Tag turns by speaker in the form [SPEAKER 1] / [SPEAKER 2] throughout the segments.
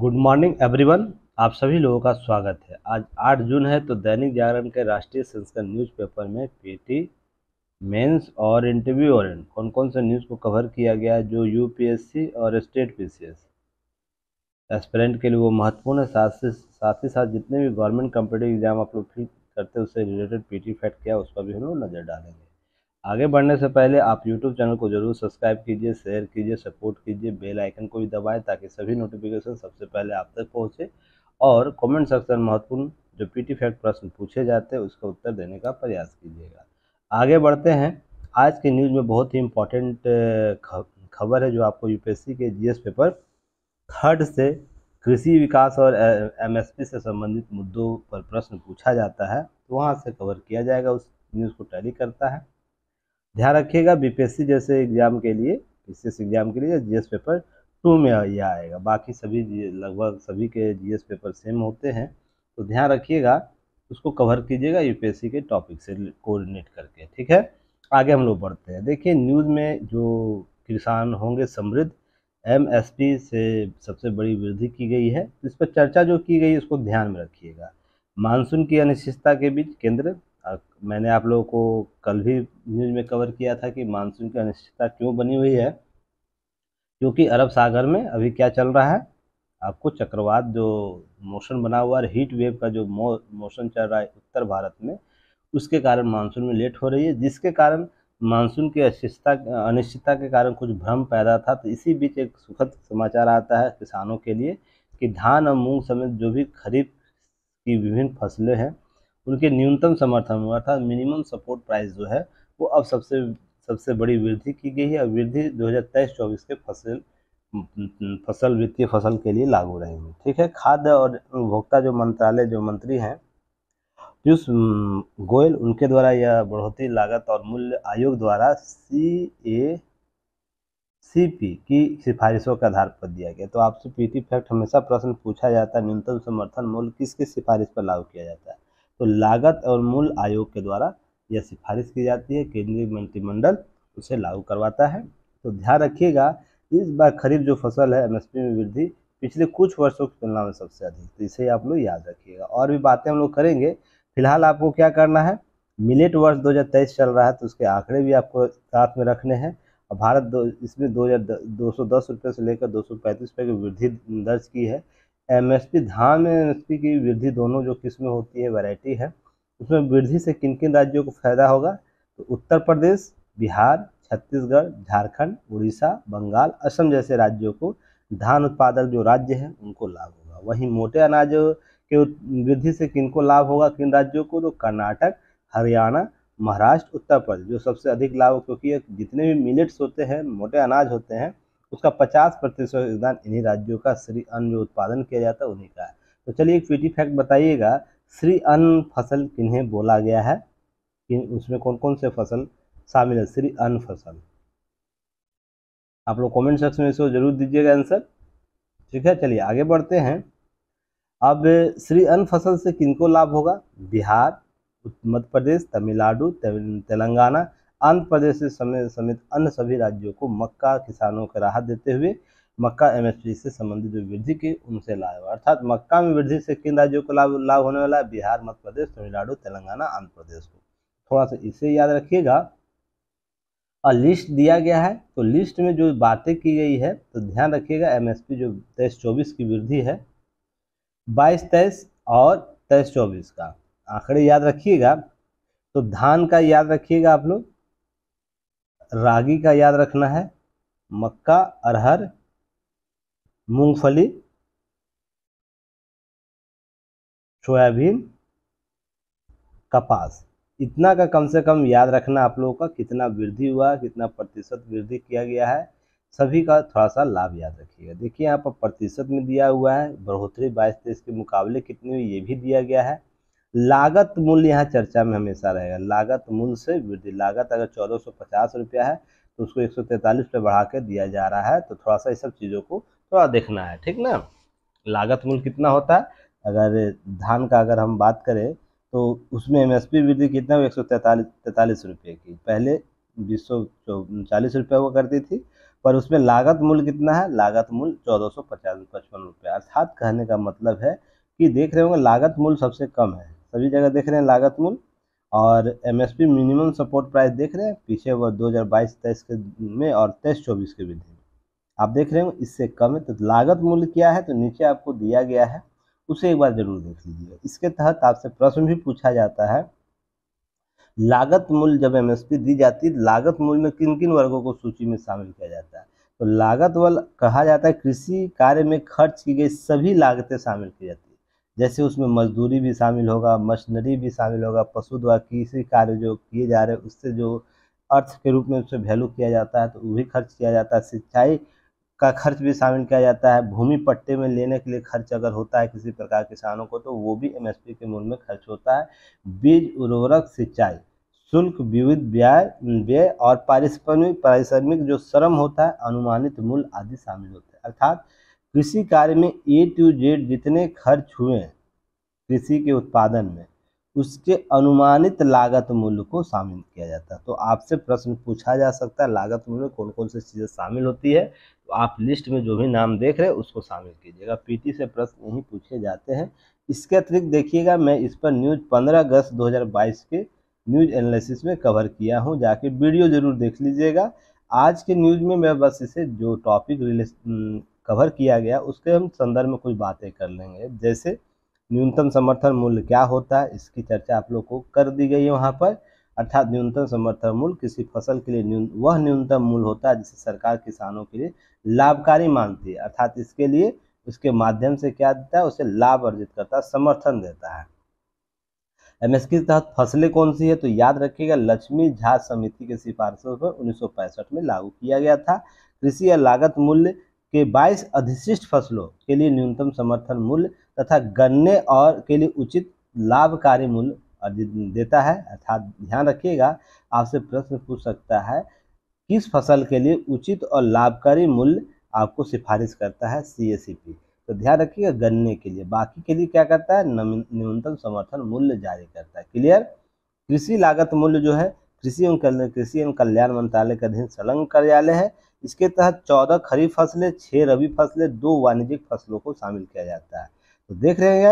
[SPEAKER 1] Good morning everyone. आप सभी लोगों का स्वागत है। आज 8 जून है तो दैनिक जागरण के राष्ट्रीय संस्करण न्यूज़पेपर में पीटी मेंस और इंटरव्यू ओरिएंट कौन कौन से न्यूज़ को कवर किया गया है जो यूपीएससी और स्टेट पीसीएस एस्पिरेंट के लिए वो महत्वपूर्ण है। साथ ही साथ जितने भी गवर्नमेंट कॉम्पिटिटिव एग्जाम आप लोग फील करते हैं उससे रिलेटेड पीटी फैक्ट क्या है उस पर भी हम लोग नज़र डालेंगे। आगे बढ़ने से पहले आप यूट्यूब चैनल को जरूर सब्सक्राइब कीजिए, शेयर कीजिए, सपोर्ट कीजिए, बेल आइकन को भी दबाएं ताकि सभी नोटिफिकेशन सबसे पहले आप तक पहुंचे। और कमेंट सेक्शन महत्वपूर्ण जो पीटी फैक्ट प्रश्न पूछे जाते हैं उसका उत्तर देने का प्रयास कीजिएगा। आगे बढ़ते हैं। आज के न्यूज़ में बहुत ही इम्पोर्टेंट खबर है जो आपको यूपीएससी के जीएस पेपर थर्ड से कृषि विकास और एमएसपी से संबंधित मुद्दों पर प्रश्न पूछा जाता है तो वहाँ से कवर किया जाएगा। उस न्यूज़ को टैली करता है। ध्यान रखिएगा बीपीएससी जैसे एग्जाम के लिए, पीसीएस एग्जाम के लिए जीएस पेपर 2 में यह आएगा। बाकी सभी लगभग सभी के जीएस पेपर सेम होते हैं तो ध्यान रखिएगा, उसको कवर कीजिएगा यूपीएससी के टॉपिक से कोऑर्डिनेट करके। ठीक है, आगे हम लोग बढ़ते हैं। देखिए न्यूज़ में जो किसान होंगे समृद्ध, एमएसपी से सबसे बड़ी वृद्धि की गई है तो इस पर चर्चा जो की गई उसको ध्यान में रखिएगा। मानसून की अनिश्चितता के बीच केंद्र, मैंने आप लोगों को कल भी न्यूज़ में कवर किया था कि मानसून की अनिश्चितता क्यों बनी हुई है, क्योंकि अरब सागर में अभी क्या चल रहा है, आपको चक्रवात जो मोशन बना हुआ है, हीट वेव का जो मोशन चल रहा है उत्तर भारत में, उसके कारण मानसून में लेट हो रही है, जिसके कारण मानसून की अनिश्चितता के कारण कुछ भ्रम पैदा था। तो इसी बीच एक सुखद समाचार आता है किसानों के लिए कि धान और मूंग समेत जो भी खरीफ की विभिन्न फसलें हैं उनके न्यूनतम समर्थन मूल्य अर्थात मिनिमम सपोर्ट प्राइस जो है वो अब सबसे सबसे बड़ी वृद्धि की गई है और वृद्धि 2023-24 के फसल वित्तीय फसल के लिए लागू रहेगी। ठीक है, खाद्य और उपभोक्ता जो मंत्रालय जो मंत्री हैं पीयूष गोयल, उनके द्वारा यह बढ़ोतरी लागत और मूल्य आयोग द्वारा सीपी की सिफारिशों के आधार पर दिया गया। तो आपसे पीटी फैक्ट हमेशा प्रश्न पूछा जाता है, न्यूनतम समर्थन मूल्य किसकी सिफारिश पर लागू किया जाता है, तो लागत और मूल्य आयोग के द्वारा यह सिफारिश की जाती है, केंद्रीय मंत्रिमंडल उसे लागू करवाता है। तो ध्यान रखिएगा इस बार खरीफ जो फसल है एमएसपी में वृद्धि पिछले कुछ वर्षों की तुलना में सबसे अधिक, तो इसे आप लोग याद रखिएगा। और भी बातें हम लोग करेंगे, फिलहाल आपको क्या करना है, मिलेट वर्ष 2023 चल रहा है तो उसके आंकड़े भी आपको साथ में रखने हैं। और इसमें 210 रुपये से लेकर 235 रुपये की वृद्धि दर्ज की है। एमएसपी धान में एमएसपी की वृद्धि दोनों जो किस्में होती है वैरायटी है, उसमें वृद्धि से किन किन राज्यों को फायदा होगा, तो उत्तर प्रदेश, बिहार, छत्तीसगढ़, झारखंड, उड़ीसा, बंगाल, असम जैसे राज्यों को धान उत्पादक जो राज्य हैं उनको लाभ होगा। वहीं मोटे अनाज के वृद्धि से किनको लाभ होगा, किन राज्यों को, तो कर्नाटक, हरियाणा, महाराष्ट्र, उत्तर प्रदेश जो सबसे अधिक लाभ, क्योंकि जितने भी मिलेट्स होते हैं, मोटे अनाज होते हैं, उसका 50% योगदान इन्हीं राज्यों का श्री अन्न जो उत्पादन किया जाता है उन्हीं का है। तो चलिए एक पीटी फैक्ट बताइएगा, श्री अन्न फसल किन्हें बोला गया है, कि उसमें कौन कौन से फसल शामिल है श्री अन्न फसल। आप लोग कमेंट सेक्शन में इसको जरूर दीजिएगा आंसर। ठीक है, चलिए आगे बढ़ते हैं। अब श्री अन्न फसल से किनको लाभ होगा, बिहार, मध्य प्रदेश, तमिलनाडु, तेलंगाना, आंध्र प्रदेश से समेत अन्य सभी राज्यों को मक्का किसानों को राहत देते हुए मक्का एमएसपी से संबंधित जो वृद्धि की उनसे लाभ, अर्थात मक्का में वृद्धि से किन राज्यों को लाभ होने वाला है, बिहार, मध्य प्रदेश, तमिलनाडु, तेलंगाना, आंध्र प्रदेश को। थोड़ा सा इसे याद रखिएगा। और लिस्ट दिया गया है तो लिस्ट में जो बातें की गई है तो ध्यान रखिएगा, एमएसपी जो 23-24 की वृद्धि है 22-23 और 23-24 का आंकड़े याद रखिएगा। तो धान का याद रखिएगा आप लोग, रागी का याद रखना है, मक्का, अरहर, मूंगफली, सोयाबीन, कपास, इतना का कम से कम याद रखना आप लोगों का, कितना वृद्धि हुआ, कितना प्रतिशत वृद्धि किया गया है, सभी का थोड़ा सा लाभ याद रखिएगा। देखिए यहाँ पर प्रतिशत में दिया हुआ है, बढ़ोतरी 22-23 के मुकाबले कितनी हुई ये भी दिया गया है। लागत मूल्य यहाँ चर्चा में हमेशा रहेगा, लागत मूल्य से वृद्धि, लागत अगर 1450 रुपया है तो उसको 143 रुपये बढ़ा के दिया जा रहा है, तो थोड़ा सा इस सब चीज़ों को थोड़ा देखना है। ठीक ना, लागत मूल्य कितना होता है, अगर धान का अगर हम बात करें तो उसमें एमएसपी वृद्धि कितना हुआ, 143 रुपये की, पहले 240 रुपये हुआ करती थी, पर उसमें लागत मूल्य कितना है, लागत मूल्य 1455 रुपये। अर्थात कहने का मतलब है कि देख रहे होंगे लागत मूल्य सबसे कम है, सभी जगह देख रहे हैं लागत मूल्य, और एमएसपी मिनिमम सपोर्ट प्राइस देख रहे हैं पीछे वो 2022-23 के में और 23-24 के वृद्धि में आप देख रहे हो इससे कम है। तो लागत मूल्य क्या है, तो नीचे आपको दिया गया है, उसे एक बार जरूर देख लीजिएगा। इसके तहत आपसे प्रश्न भी पूछा जाता है, लागत मूल्य जब एमएसपी दी जाती है, लागत मूल्य में किन किन वर्गों को सूची में शामिल किया जाता है। तो लागत मूल्य कहा जाता है कृषि कार्य में खर्च की गई सभी लागतें शामिल की जाती है, जैसे उसमें मजदूरी भी शामिल होगा, मशीनरी भी शामिल होगा, पशु द्वारा कृषि कार्य जो किए जा रहे हैं उससे जो अर्थ के रूप में उससे वैल्यू किया जाता है तो वो भी खर्च किया जाता है, सिंचाई का खर्च भी शामिल किया जाता है, भूमि पट्टे में लेने के लिए खर्च अगर होता है किसी प्रकार किसानों को तो वो भी एमएसपी के मूल्य में खर्च होता है, बीज उर्वरक सिंचाई शुल्क विविध व्यय और पारिश्रमिक जो श्रम होता है अनुमानित मूल्य आदि शामिल होते हैं। अर्थात कृषि कार्य में ए टू जेड जितने खर्च हुए हैं कृषि के उत्पादन में उसके अनुमानित लागत मूल्य को शामिल किया जाता है। तो आपसे प्रश्न पूछा जा सकता है लागत मूल्य में कौन कौन सी चीज़ें शामिल होती है, तो आप लिस्ट में जो भी नाम देख रहे हैं उसको शामिल कीजिएगा, पीटी से प्रश्न यही पूछे जाते हैं। इसके अतिरिक्त देखिएगा मैं इस पर न्यूज़ 15 अगस्त 2022 के न्यूज़ एनालिसिस में कवर किया हूँ, जाके वीडियो जरूर देख लीजिएगा। आज के न्यूज़ में मैं बस इसे जो टॉपिक कवर किया गया उसके हम संदर्भ में कुछ बातें कर लेंगे, जैसे न्यूनतम समर्थन मूल्य क्या होता है इसकी चर्चा आप लोग को कर दी गई है वहाँ पर। अर्थात न्यूनतम समर्थन मूल्य किसी फसल के लिए वह न्यूनतम मूल्य होता है जिसे सरकार किसानों के लिए लाभकारी मानती है, अर्थात इसके लिए उसके माध्यम से क्या देता है, उसे लाभ अर्जित करता है, समर्थन देता है। एमएसपी के तहत फसलें कौन सी है, तो याद रखिएगा लक्ष्मी झा समिति के सिफारिशों पर 1965 में लागू किया गया था। कृषि या लागत मूल्य के 22 अधिशिष्ट फसलों के लिए न्यूनतम समर्थन मूल्य तथा गन्ने और के लिए उचित लाभकारी मूल्य अर्जित देता है। अर्थात ध्यान रखिएगा आपसे प्रश्न पूछ सकता है किस फसल के लिए उचित और लाभकारी मूल्य आपको सिफारिश करता है सीएसीपी, तो ध्यान रखिएगा गन्ने के लिए, बाकी के लिए क्या करता है न्यूनतम समर्थन मूल्य जारी करता है। क्लियर। कृषि लागत मूल्य जो है कृषि एवं कल्याण मंत्रालय के अधीन संलग्न कार्यालय है। इसके तहत 14 खरीफ फसलें, 6 रबी फसलें, 2 वाणिज्यिक फसलों को शामिल किया जाता है। तो देख रहे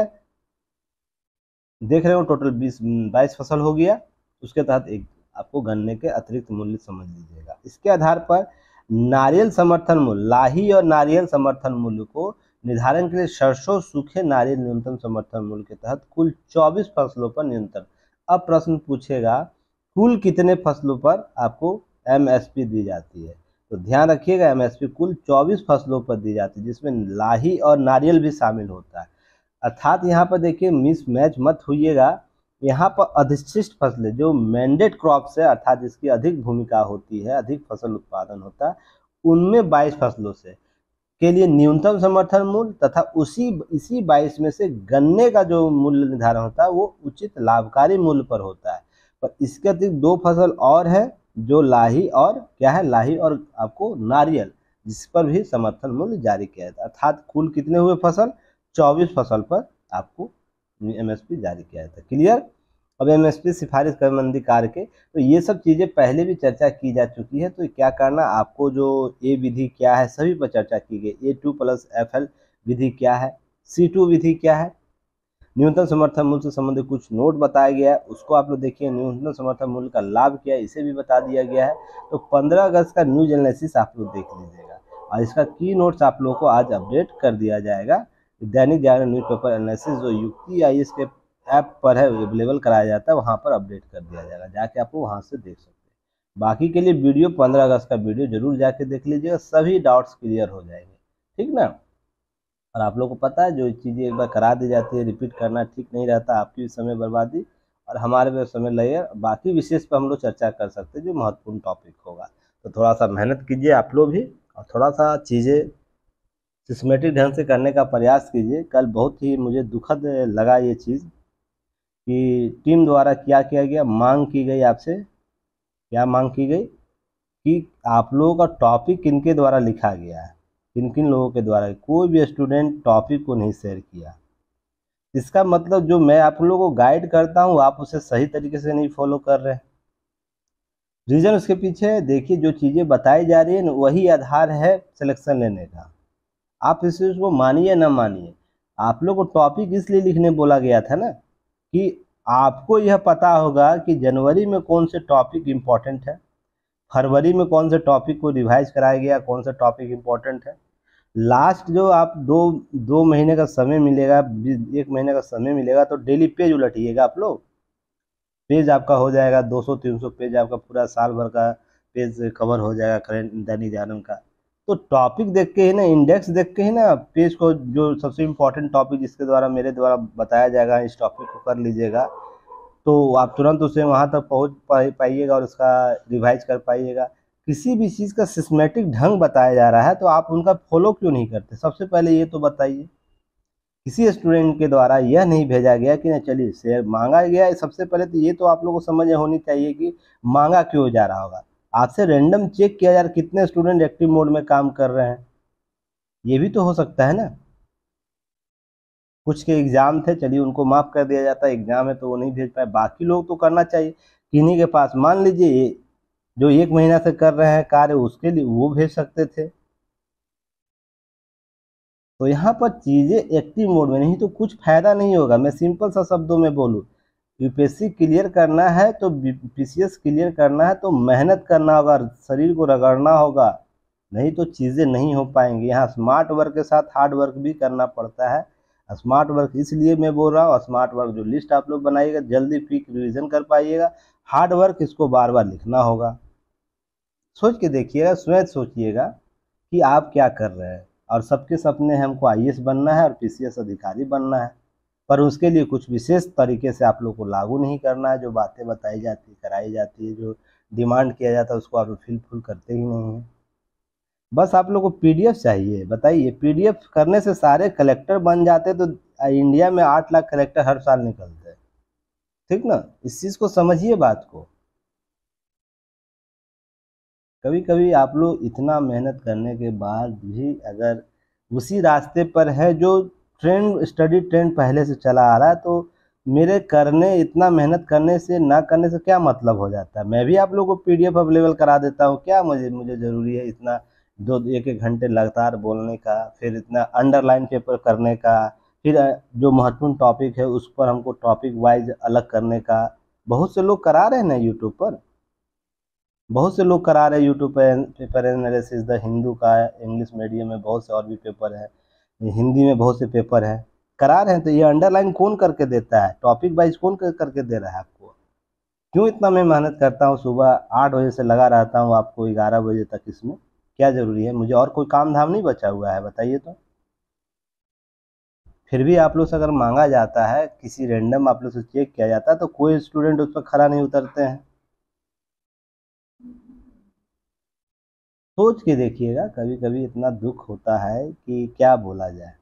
[SPEAKER 1] हो टोटल 22 फसल हो गया, उसके तहत एक आपको गन्ने के अतिरिक्त मूल्य समझ लीजिएगा। इसके आधार पर नारियल समर्थन मूल्य, लाही और नारियल समर्थन मूल्य को निर्धारण के लिए सरसों सूखे नारियल न्यूनतम समर्थन मूल्य के तहत कुल 24 फसलों पर न्यूनतम। अब प्रश्न पूछेगा कुल कितने फसलों पर आपको एमएसपी दी जाती है, तो ध्यान रखिएगा एमएसपी कुल 24 फसलों पर दी जाती है जिसमें लाही और नारियल भी शामिल होता है। अर्थात यहाँ पर देखिए मिस मैच मत होइएगा, यहाँ पर अधिशिष्ट फसलें जो मैंडेट क्रॉप्स है अर्थात जिसकी अधिक भूमिका होती है, अधिक फसल उत्पादन होता है, उनमें 22 फसलों से के लिए न्यूनतम समर्थन मूल्य तथा इसी 22 में से गन्ने का जो मूल्य निर्धारण होता है वो उचित लाभकारी मूल्य पर होता है। पर इसके अतिरिक्त 2 फसल और है जो लाही और क्या है, लाही और आपको नारियल, जिस पर भी समर्थन मूल्य जारी किया जाता है। अर्थात कुल कितने हुए फसल, 24 फसल पर आपको एमएसपी जारी किया जाता है। क्लियर। अब एमएसपी सिफारिश करमंदी कार्य के, तो ये सब चीज़ें पहले भी चर्चा की जा चुकी है, तो क्या करना आपको जो ए विधि क्या है सभी पर चर्चा की गई, A2+FL विधि क्या है, C2 विधि क्या है, न्यूनतम समर्थन मूल्य से संबंधित कुछ नोट बताया गया है उसको आप लोग देखिए, न्यूनतम समर्थन मूल्य का लाभ क्या है इसे भी बता दिया गया है। तो 15 अगस्त का न्यूज एनालिसिस आप लोग देख लीजिएगा और इसका की नोट्स आप लोग को आज अपडेट कर दिया जाएगा। दैनिक जागरण न्यूज़पेपर एनालिसिस जो युक्ति आईएएस के ऐप पर है अवेलेबल कराया जाता है, वहाँ पर अपडेट कर दिया जाएगा, जाके आप लोग वहाँ से देख सकते हैं। बाकी के लिए वीडियो 15 अगस्त का वीडियो जरूर जाके देख लीजिएगा, सभी डाउट्स क्लियर हो जाएंगे, ठीक ना। और आप लोग को पता है जो चीज़ें एक बार करा दी जाती है रिपीट करना ठीक नहीं रहता, आपकी भी समय बर्बादी और हमारे भी समय लगेगा। बाकी विशेष पर हम लोग चर्चा कर सकते हैं जो महत्वपूर्ण टॉपिक होगा, तो थोड़ा सा मेहनत कीजिए आप लोग भी और थोड़ा सा चीज़ें सिस्टमेटिक ढंग से करने का प्रयास कीजिए। कल बहुत ही मुझे दुखद लगा ये चीज़ कि टीम द्वारा क्या किया गया, मांग की गई आपसे, क्या मांग की गई कि आप लोगों का टॉपिक किनके द्वारा लिखा गया है, किन किन लोगों के द्वारा, कोई भी स्टूडेंट टॉपिक को नहीं शेयर किया। इसका मतलब जो मैं आप लोगों को गाइड करता हूँ आप उसे सही तरीके से नहीं फॉलो कर रहे हैं। रीज़न उसके पीछे देखिए, जो चीज़ें बताई जा रही है ना, वही आधार है सिलेक्शन लेने का। आप इस चीज़ को मानिए ना मानिए, आप लोग को टॉपिक इसलिए लिखने बोला गया था ना कि आपको यह पता होगा कि जनवरी में कौन से टॉपिक इम्पोर्टेंट है, फरवरी में कौन से टॉपिक को रिवाइज कराया गया, कौन सा टॉपिक इम्पोर्टेंट है। लास्ट जो आप दो दो महीने का समय मिलेगा, 1 महीने का समय मिलेगा, तो डेली पेज उलटिएगा आप लोग। पेज आपका हो जाएगा 200-300 पेज, आपका पूरा साल भर का पेज कवर हो जाएगा करेंट दैनिक जागरण का। तो टॉपिक देख के ही ना, इंडेक्स देख के ही ना, पेज को जो सबसे इम्पोर्टेंट टॉपिक जिसके द्वारा मेरे द्वारा बताया जाएगा, इस टॉपिक को कर लीजिएगा, तो आप तुरंत उसे वहाँ तक पहुँच पाइएगा और उसका रिवाइज कर पाइएगा। किसी भी चीज़ का सिस्टमेटिक ढंग बताया जा रहा है तो आप उनका फॉलो क्यों नहीं करते? सबसे पहले ये तो बताइए। किसी स्टूडेंट के द्वारा यह नहीं भेजा गया कि ना चलिए शेयर मांगा गया है। सबसे पहले तो ये तो आप लोगों को समझ होनी चाहिए कि मांगा क्यों जा रहा होगा। आपसे रैंडम चेक किया जा रहा है कितने स्टूडेंट एक्टिव मोड में काम कर रहे हैं, ये भी तो हो सकता है ना। कुछ के एग्जाम थे, चलिए उनको माफ़ कर दिया जाता है, एग्जाम है तो वो नहीं भेज पाए, बाकी लोग तो करना चाहिए। किन्हीं के पास मान लीजिए जो 1 महीना से कर रहे हैं कार्य, उसके लिए वो भेज सकते थे। तो यहाँ पर चीज़ें एक्टिव मोड में नहीं तो कुछ फायदा नहीं होगा। मैं सिंपल सा शब्दों में बोलूँ, यूपीएससी क्लियर करना है तो पीसीएस क्लियर करना है तो मेहनत करना होगा, शरीर को रगड़ना होगा, नहीं तो चीज़ें नहीं हो पाएंगी। यहाँ स्मार्ट वर्क के साथ हार्ड वर्क भी करना पड़ता है। स्मार्ट वर्क इसलिए मैं बोल रहा हूँ, स्मार्ट वर्क जो लिस्ट आप लोग बनाइएगा जल्दी क्विक रिविजन कर पाइएगा। हार्ड वर्क इसको बार बार लिखना होगा। सोच के देखिएगा, स्वयं सोचिएगा कि आप क्या कर रहे हैं। और सबके सपने हैं हमको आईएएस बनना है और पीसीएस अधिकारी बनना है, पर उसके लिए कुछ विशेष तरीके से आप लोग को लागू नहीं करना है। जो बातें बताई जाती कराई जाती है, जो डिमांड किया जाता है, उसको आप लोग फिलफुल करते ही नहीं हैं। बस आप लोग को पीडीएफ चाहिए। बताइए, पीडीएफ करने से सारे कलेक्टर बन जाते तो इंडिया में 8 लाख कलेक्टर हर साल निकलते, ठीक ना। इस चीज़ को समझिए बात को। कभी कभी आप लोग इतना मेहनत करने के बाद भी अगर उसी रास्ते पर है जो ट्रेंड, स्टडी ट्रेंड पहले से चला आ रहा है, तो मेरे करने, इतना मेहनत करने से ना करने से क्या मतलब हो जाता है। मैं भी आप लोगों को पीडीएफ अवेलेबल करा देता हूँ, क्या मुझे मुझे ज़रूरी है इतना 1-1 घंटे लगातार बोलने का, फिर इतना अंडरलाइन पेपर करने का, फिर जो महत्वपूर्ण टॉपिक है उस पर हमको टॉपिक वाइज अलग करने का। बहुत से लोग करा रहे हैं ना यूट्यूब पर, बहुत से लोग करा रहे हैं यूट्यूब पे पेपर एनालिसिस। द हिंदू का इंग्लिश मीडियम में बहुत से और भी पेपर है, हिंदी में बहुत से पेपर है, करा रहे हैं। तो ये अंडरलाइन कौन करके देता है, टॉपिक वाइज कौन करके दे रहा है आपको? क्यों इतना मैं मेहनत करता हूँ, सुबह 8 बजे से लगा रहता हूँ आपको 11 बजे तक, इसमें क्या ज़रूरी है? मुझे और कोई काम धाम नहीं बचा हुआ है, बताइए तो। फिर भी आप लोग से अगर मांगा जाता है, किसी रैंडम आप लोग से चेक किया जाता है, तो कोई स्टूडेंट उस पर खरा नहीं उतरते हैं। सोच के देखिएगा, कभी कभी इतना दुख होता है कि क्या बोला जाए।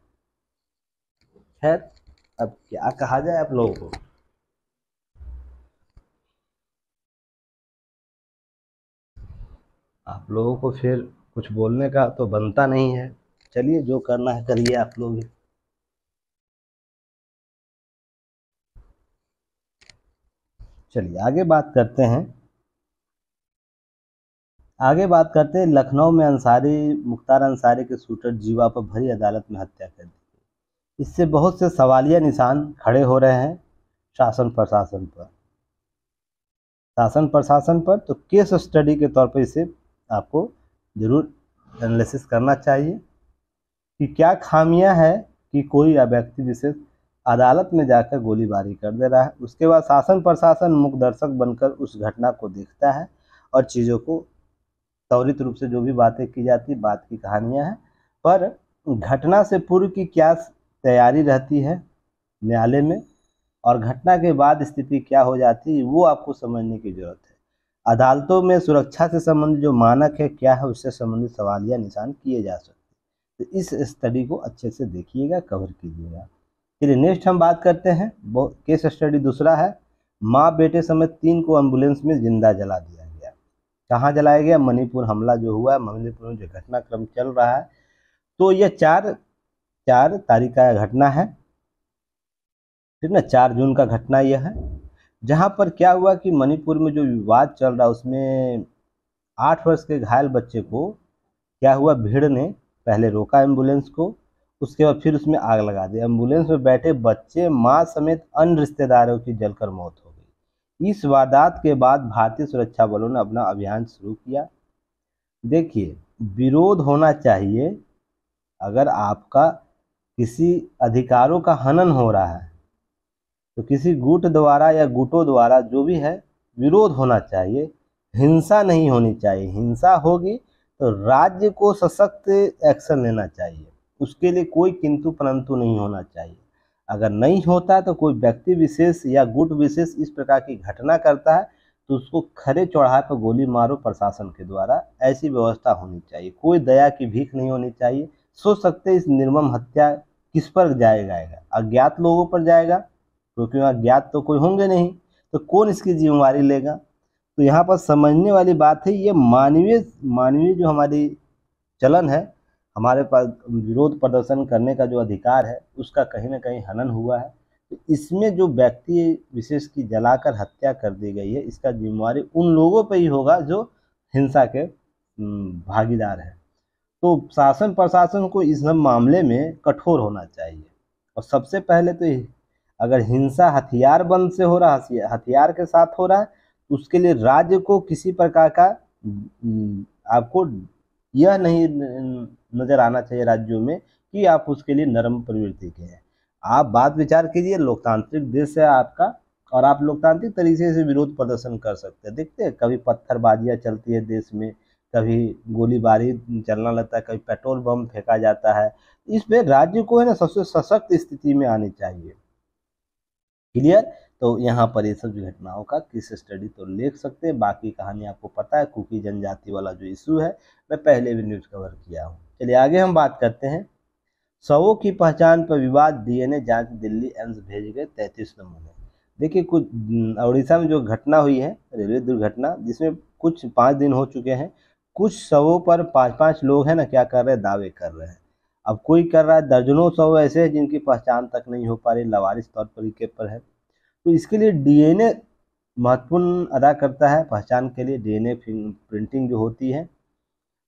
[SPEAKER 1] खैर, अब क्या कहा जाए आप लोगों को। आप लोगों को फिर कुछ बोलने का तो बनता नहीं है। चलिए, जो करना है करिए आप लोग ही। चलिए आगे बात करते हैं। आगे बात करते हैं, लखनऊ में अंसारी, मुख्तार अंसारी के शूटर जीवा पर भरी अदालत में हत्या कर दी। इससे बहुत से सवालिया निशान खड़े हो रहे हैं शासन प्रशासन पर। शासन प्रशासन पर तो केस स्टडी के तौर पर इसे आपको ज़रूर एनालिसिस करना चाहिए कि क्या खामियां है कि कोई व्यक्ति विशेष अदालत में जाकर गोलीबारी कर दे रहा है। उसके बाद शासन प्रशासन मुख्य दर्शक बनकर उस घटना को देखता है और चीज़ों को त्वरित रूप से, जो भी बातें की जाती, बात की कहानियां हैं, पर घटना से पूर्व की क्या तैयारी रहती है न्यायालय में, और घटना के बाद स्थिति क्या हो जाती है, वो आपको समझने की जरूरत है। अदालतों में सुरक्षा से संबंधित जो मानक है क्या है, उससे संबंधित सवालिया निशान किए जा सकते हैं। तो इस स्टडी को अच्छे से देखिएगा, कवर कीजिएगा। चलिए नेक्स्ट हम बात करते हैं। केस स्टडी दूसरा है, माँ बेटे समेत 3 को एम्बुलेंस में जिंदा जला दिया गया। कहाँ जलाया गया? मणिपुर हमला जो हुआ है, मणिपुर में जो घटनाक्रम चल रहा है, तो यह 4 तारीख का घटना है, ठीक ना, 4 जून का घटना यह है। जहां पर क्या हुआ कि मणिपुर में जो विवाद चल रहा उसमें 8 वर्ष के घायल बच्चे को क्या हुआ, भीड़ ने पहले रोका एम्बुलेंस को, उसके बाद फिर उसमें आग लगा दी। एम्बुलेंस में बैठे बच्चे, मां समेत अन्य रिश्तेदारों की जलकर मौत हो गई। इस वारदात के बाद भारतीय सुरक्षा बलों ने अपना अभियान शुरू किया। देखिए, विरोध होना चाहिए। अगर आपका किसी अधिकारों का हनन हो रहा है तो किसी गुट द्वारा या गुटों द्वारा जो भी है, विरोध होना चाहिए, हिंसा नहीं होनी चाहिए। हिंसा होगी तो राज्य को सशक्त एक्शन लेना चाहिए, उसके लिए कोई किंतु परंतु नहीं होना चाहिए। अगर नहीं होता तो कोई व्यक्ति विशेष या गुट विशेष इस प्रकार की घटना करता है तो उसको खड़े चौराहे पर गोली मारो प्रशासन के द्वारा, ऐसी व्यवस्था होनी चाहिए। कोई दया की भीख नहीं होनी चाहिए। सोच सकते इस निर्मम हत्या किस पर जाएगा? अज्ञात लोगों पर जाएगा, क्योंकि अज्ञात तो कोई होंगे नहीं, तो कौन इसकी जिम्मेवारी लेगा? तो यहाँ पर समझने वाली बात है, ये मानवीय जो हमारी चलन है, हमारे पास विरोध प्रदर्शन करने का जो अधिकार है, उसका कहीं ना कहीं हनन हुआ है। तो इसमें जो व्यक्ति विशेष की जलाकर हत्या कर दी गई है, इसका जिम्मेवारी उन लोगों पर ही होगा जो हिंसा के भागीदार हैं। तो शासन प्रशासन को इस मामले में कठोर होना चाहिए। और सबसे पहले तो अगर हिंसा हथियार बंद से हो रहा है, हथियार के साथ हो रहा है, तो उसके लिए राज्य को किसी प्रकार का आपको यह नहीं नजर आना चाहिए राज्यों में कि आप उसके लिए नरम प्रवृत्ति के हैं। आप बात विचार कीजिए, लोकतांत्रिक देश है आपका, और आप लोकतांत्रिक तरीके से विरोध प्रदर्शन कर सकते हैं। देखते हैं कभी पत्थरबाजियां चलती है देश में, कभी गोलीबारी चलना लगता है, कभी पेट्रोल बम फेंका जाता है। इस पे राज्य को है ना सबसे सशक्त स्थिति में आनी चाहिए। क्लियर? तो यहाँ पर ये सब घटनाओं का केस स्टडी तो लिख सकते हैं। बाकी कहानी आपको पता है, कुकी जनजाति वाला जो इशू है, मैं पहले भी न्यूज कवर किया हूँ। चलिए आगे हम बात करते हैं। शवों की पहचान पर विवाद, डीएनए जांच दिल्ली एम्स भेज गए 33 नमूने। देखिए, कुछ उड़ीसा में जो घटना हुई है, रेलवे दुर्घटना, जिसमें कुछ 5 दिन हो चुके हैं, कुछ शवों पर 5-5 लोग हैं ना क्या कर रहे हैं, दावे कर रहे हैं। अब कोई कर रहा है, दर्जनों शव ऐसे हैं जिनकी पहचान तक नहीं हो पा रही, लवारिस तौर तरीके पर है। तो इसके लिए डीएनए महत्वपूर्ण अदा करता है पहचान के लिए, डीएनए प्रिंटिंग जो होती है।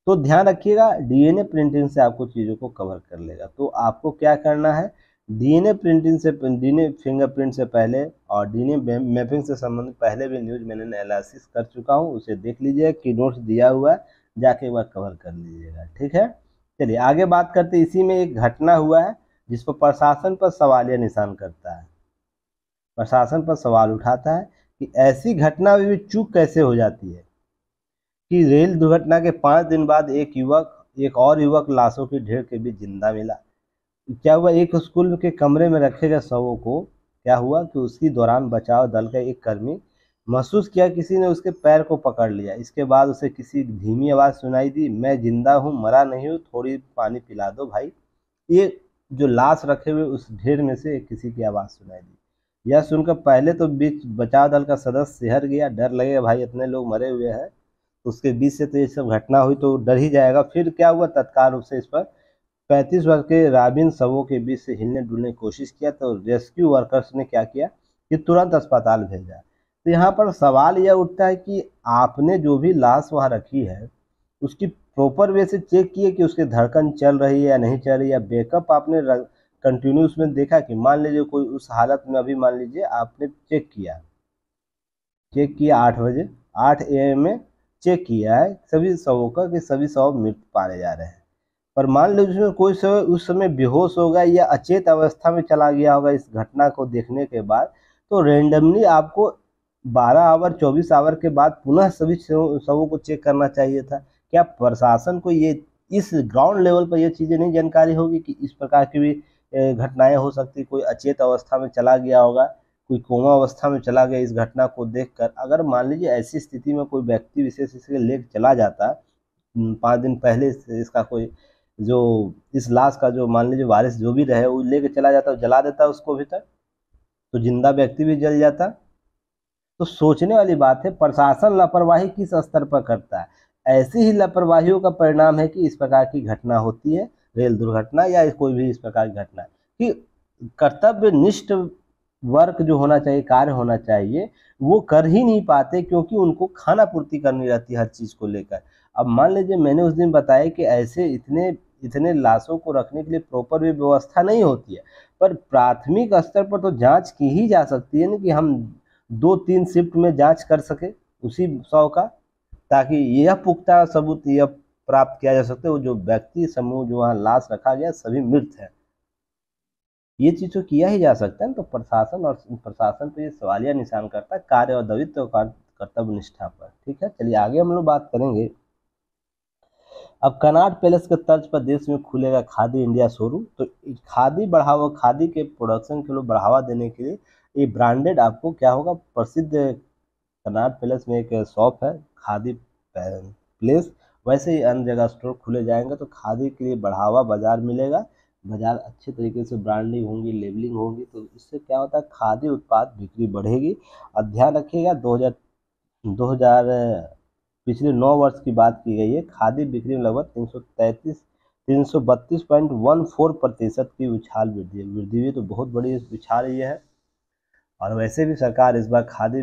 [SPEAKER 1] तो ध्यान रखिएगा, डीएनए प्रिंटिंग से आपको चीज़ों को कवर कर लेगा। तो आपको क्या करना है, डीएनए प्रिंटिंग से, डीएनए फिंगरप्रिंट से पहले और डीएनए मैपिंग से संबंधित पहले भी न्यूज मैंने एनालिसिस कर चुका हूँ, उसे देख लीजिए, की नोट्स दिया हुआ है, जाके एक बार कवर कर लीजिएगा। ठीक है, चलिए आगे बात करते। इसी में एक घटना हुआ है जिस पर प्रशासन पर सवालिया निशान करता है, प्रशासन पर सवाल उठाता है कि ऐसी घटना में भी चूक कैसे हो जाती है कि रेल दुर्घटना के 5 दिन बाद एक और युवक लाशों की ढेर के बीच जिंदा मिला। क्या हुआ, एक स्कूल के कमरे में रखे गए शवों को क्या हुआ कि उसकी दौरान बचाव दल का एक कर्मी महसूस किया किसी ने उसके पैर को पकड़ लिया। इसके बाद उसे किसी धीमी आवाज़ सुनाई दी, मैं जिंदा हूँ, मरा नहीं हूँ, थोड़ी पानी पिला दो भाई। ये जो लाश रखे हुए उस ढेर में से किसी की आवाज़ सुनाई दी। यह सुनकर पहले तो बीच बचाव दल का सदस्य सिहर गया, डर लगेगा भाई इतने लोग मरे हुए हैं, उसके बीच से तो ये सब घटना हुई तो डर ही जाएगा। फिर क्या हुआ, तत्काल रूप से इस पर 35 वर्ष के राबिन शवों के बीच से हिलने डुलने की कोशिश किया, तो रेस्क्यू वर्कर्स ने क्या किया कि तुरंत अस्पताल भेजा। तो यहाँ पर सवाल यह उठता है कि आपने जो भी लाश वहाँ रखी है उसकी प्रॉपर वे से चेक किए कि उसकी धड़कन चल रही है या नहीं चल रही है, बैकअप आपने कंटिन्यू उसमें देखा कि मान लीजिए कोई उस हालत में, अभी मान लीजिए आपने चेक किया 8 बजे 8 AM में चेक किया है सभी शवों का कि सभी शव मृत पाए जा रहे हैं, पर मान लीजिए उसमें कोई शव उस समय बेहोश होगा या अचेत अवस्था में चला गया होगा इस घटना को देखने के बाद, तो रेंडमली आपको 12 आवर 24 आवर के बाद पुनः सभी शवों को चेक करना चाहिए था। क्या प्रशासन को ये इस ग्राउंड लेवल पर ये चीज़ें नहीं जानकारी होगी कि इस प्रकार की भी घटनाएं हो सकती, कोई अचेत अवस्था में चला गया होगा, कोई कोमा अवस्था में चला गया इस घटना को देखकर। अगर मान लीजिए ऐसी स्थिति में कोई व्यक्ति विशेष इसके लेके चला जाता 5 दिन पहले इसका कोई जो इस लाश का जो मान लीजिए वारिस जो भी रहे वो लेके चला जाता, जला देता उसको भीतर, तो जिंदा व्यक्ति भी जल जाता। तो सोचने वाली बात है, प्रशासन लापरवाही किस स्तर पर करता है। ऐसी ही लापरवाहियों का परिणाम है कि इस प्रकार की घटना होती है, रेल दुर्घटना या कोई भी इस प्रकार की घटना, कि कर्तव्यनिष्ठ वर्क जो होना चाहिए, कार्य होना चाहिए, वो कर ही नहीं पाते क्योंकि उनको खाना पूर्ति करनी रहती है हर चीज़ को लेकर। अब मान लीजिए मैंने उस दिन बताया कि ऐसे इतने इतने लाशों को रखने के लिए प्रॉपर भी व्यवस्था नहीं होती है, पर प्राथमिक स्तर पर तो जांच की ही जा सकती है ना, कि हम 2-3 शिफ्ट में जांच कर सके उसी शव का, ताकि यह पुख्ता सबूत यह प्राप्त किया जा सकता है वो जो व्यक्ति समूह जो वहाँ लाश रखा गया सभी मृत है। ये चीज तो किया ही जा सकता है। तो प्रशासन पे ये सवालिया निशान करता है कार्य और दायित्व और कर्तव्य निष्ठा पर। ठीक है, चलिए आगे हम लोग बात करेंगे। अब कनॉट पैलेस के तर्ज पर देश में खुलेगा खादी इंडिया शोरूम। तो खादी के प्रोडक्शन के लिए बढ़ावा देने के लिए ये ब्रांडेड आपको क्या होगा, प्रसिद्ध कनॉट पैलेस में एक शॉप है खादी प्लेस, वैसे ही अन्य जगह स्टोर खुले जाएंगे तो खादी के लिए बढ़ावा बाजार मिलेगा। बाजार अच्छे तरीके से ब्रांडिंग होंगी, लेबलिंग होगी, तो इससे क्या होता है खादी उत्पाद बिक्री बढ़ेगी। और ध्यान रखिएगा 2000 पिछले 9 वर्ष की बात की गई है, खादी बिक्री में लगभग 332.14% की उछाल वृद्धि हुई, तो बहुत बड़ी उछाल ये है। और वैसे भी सरकार इस बार खादी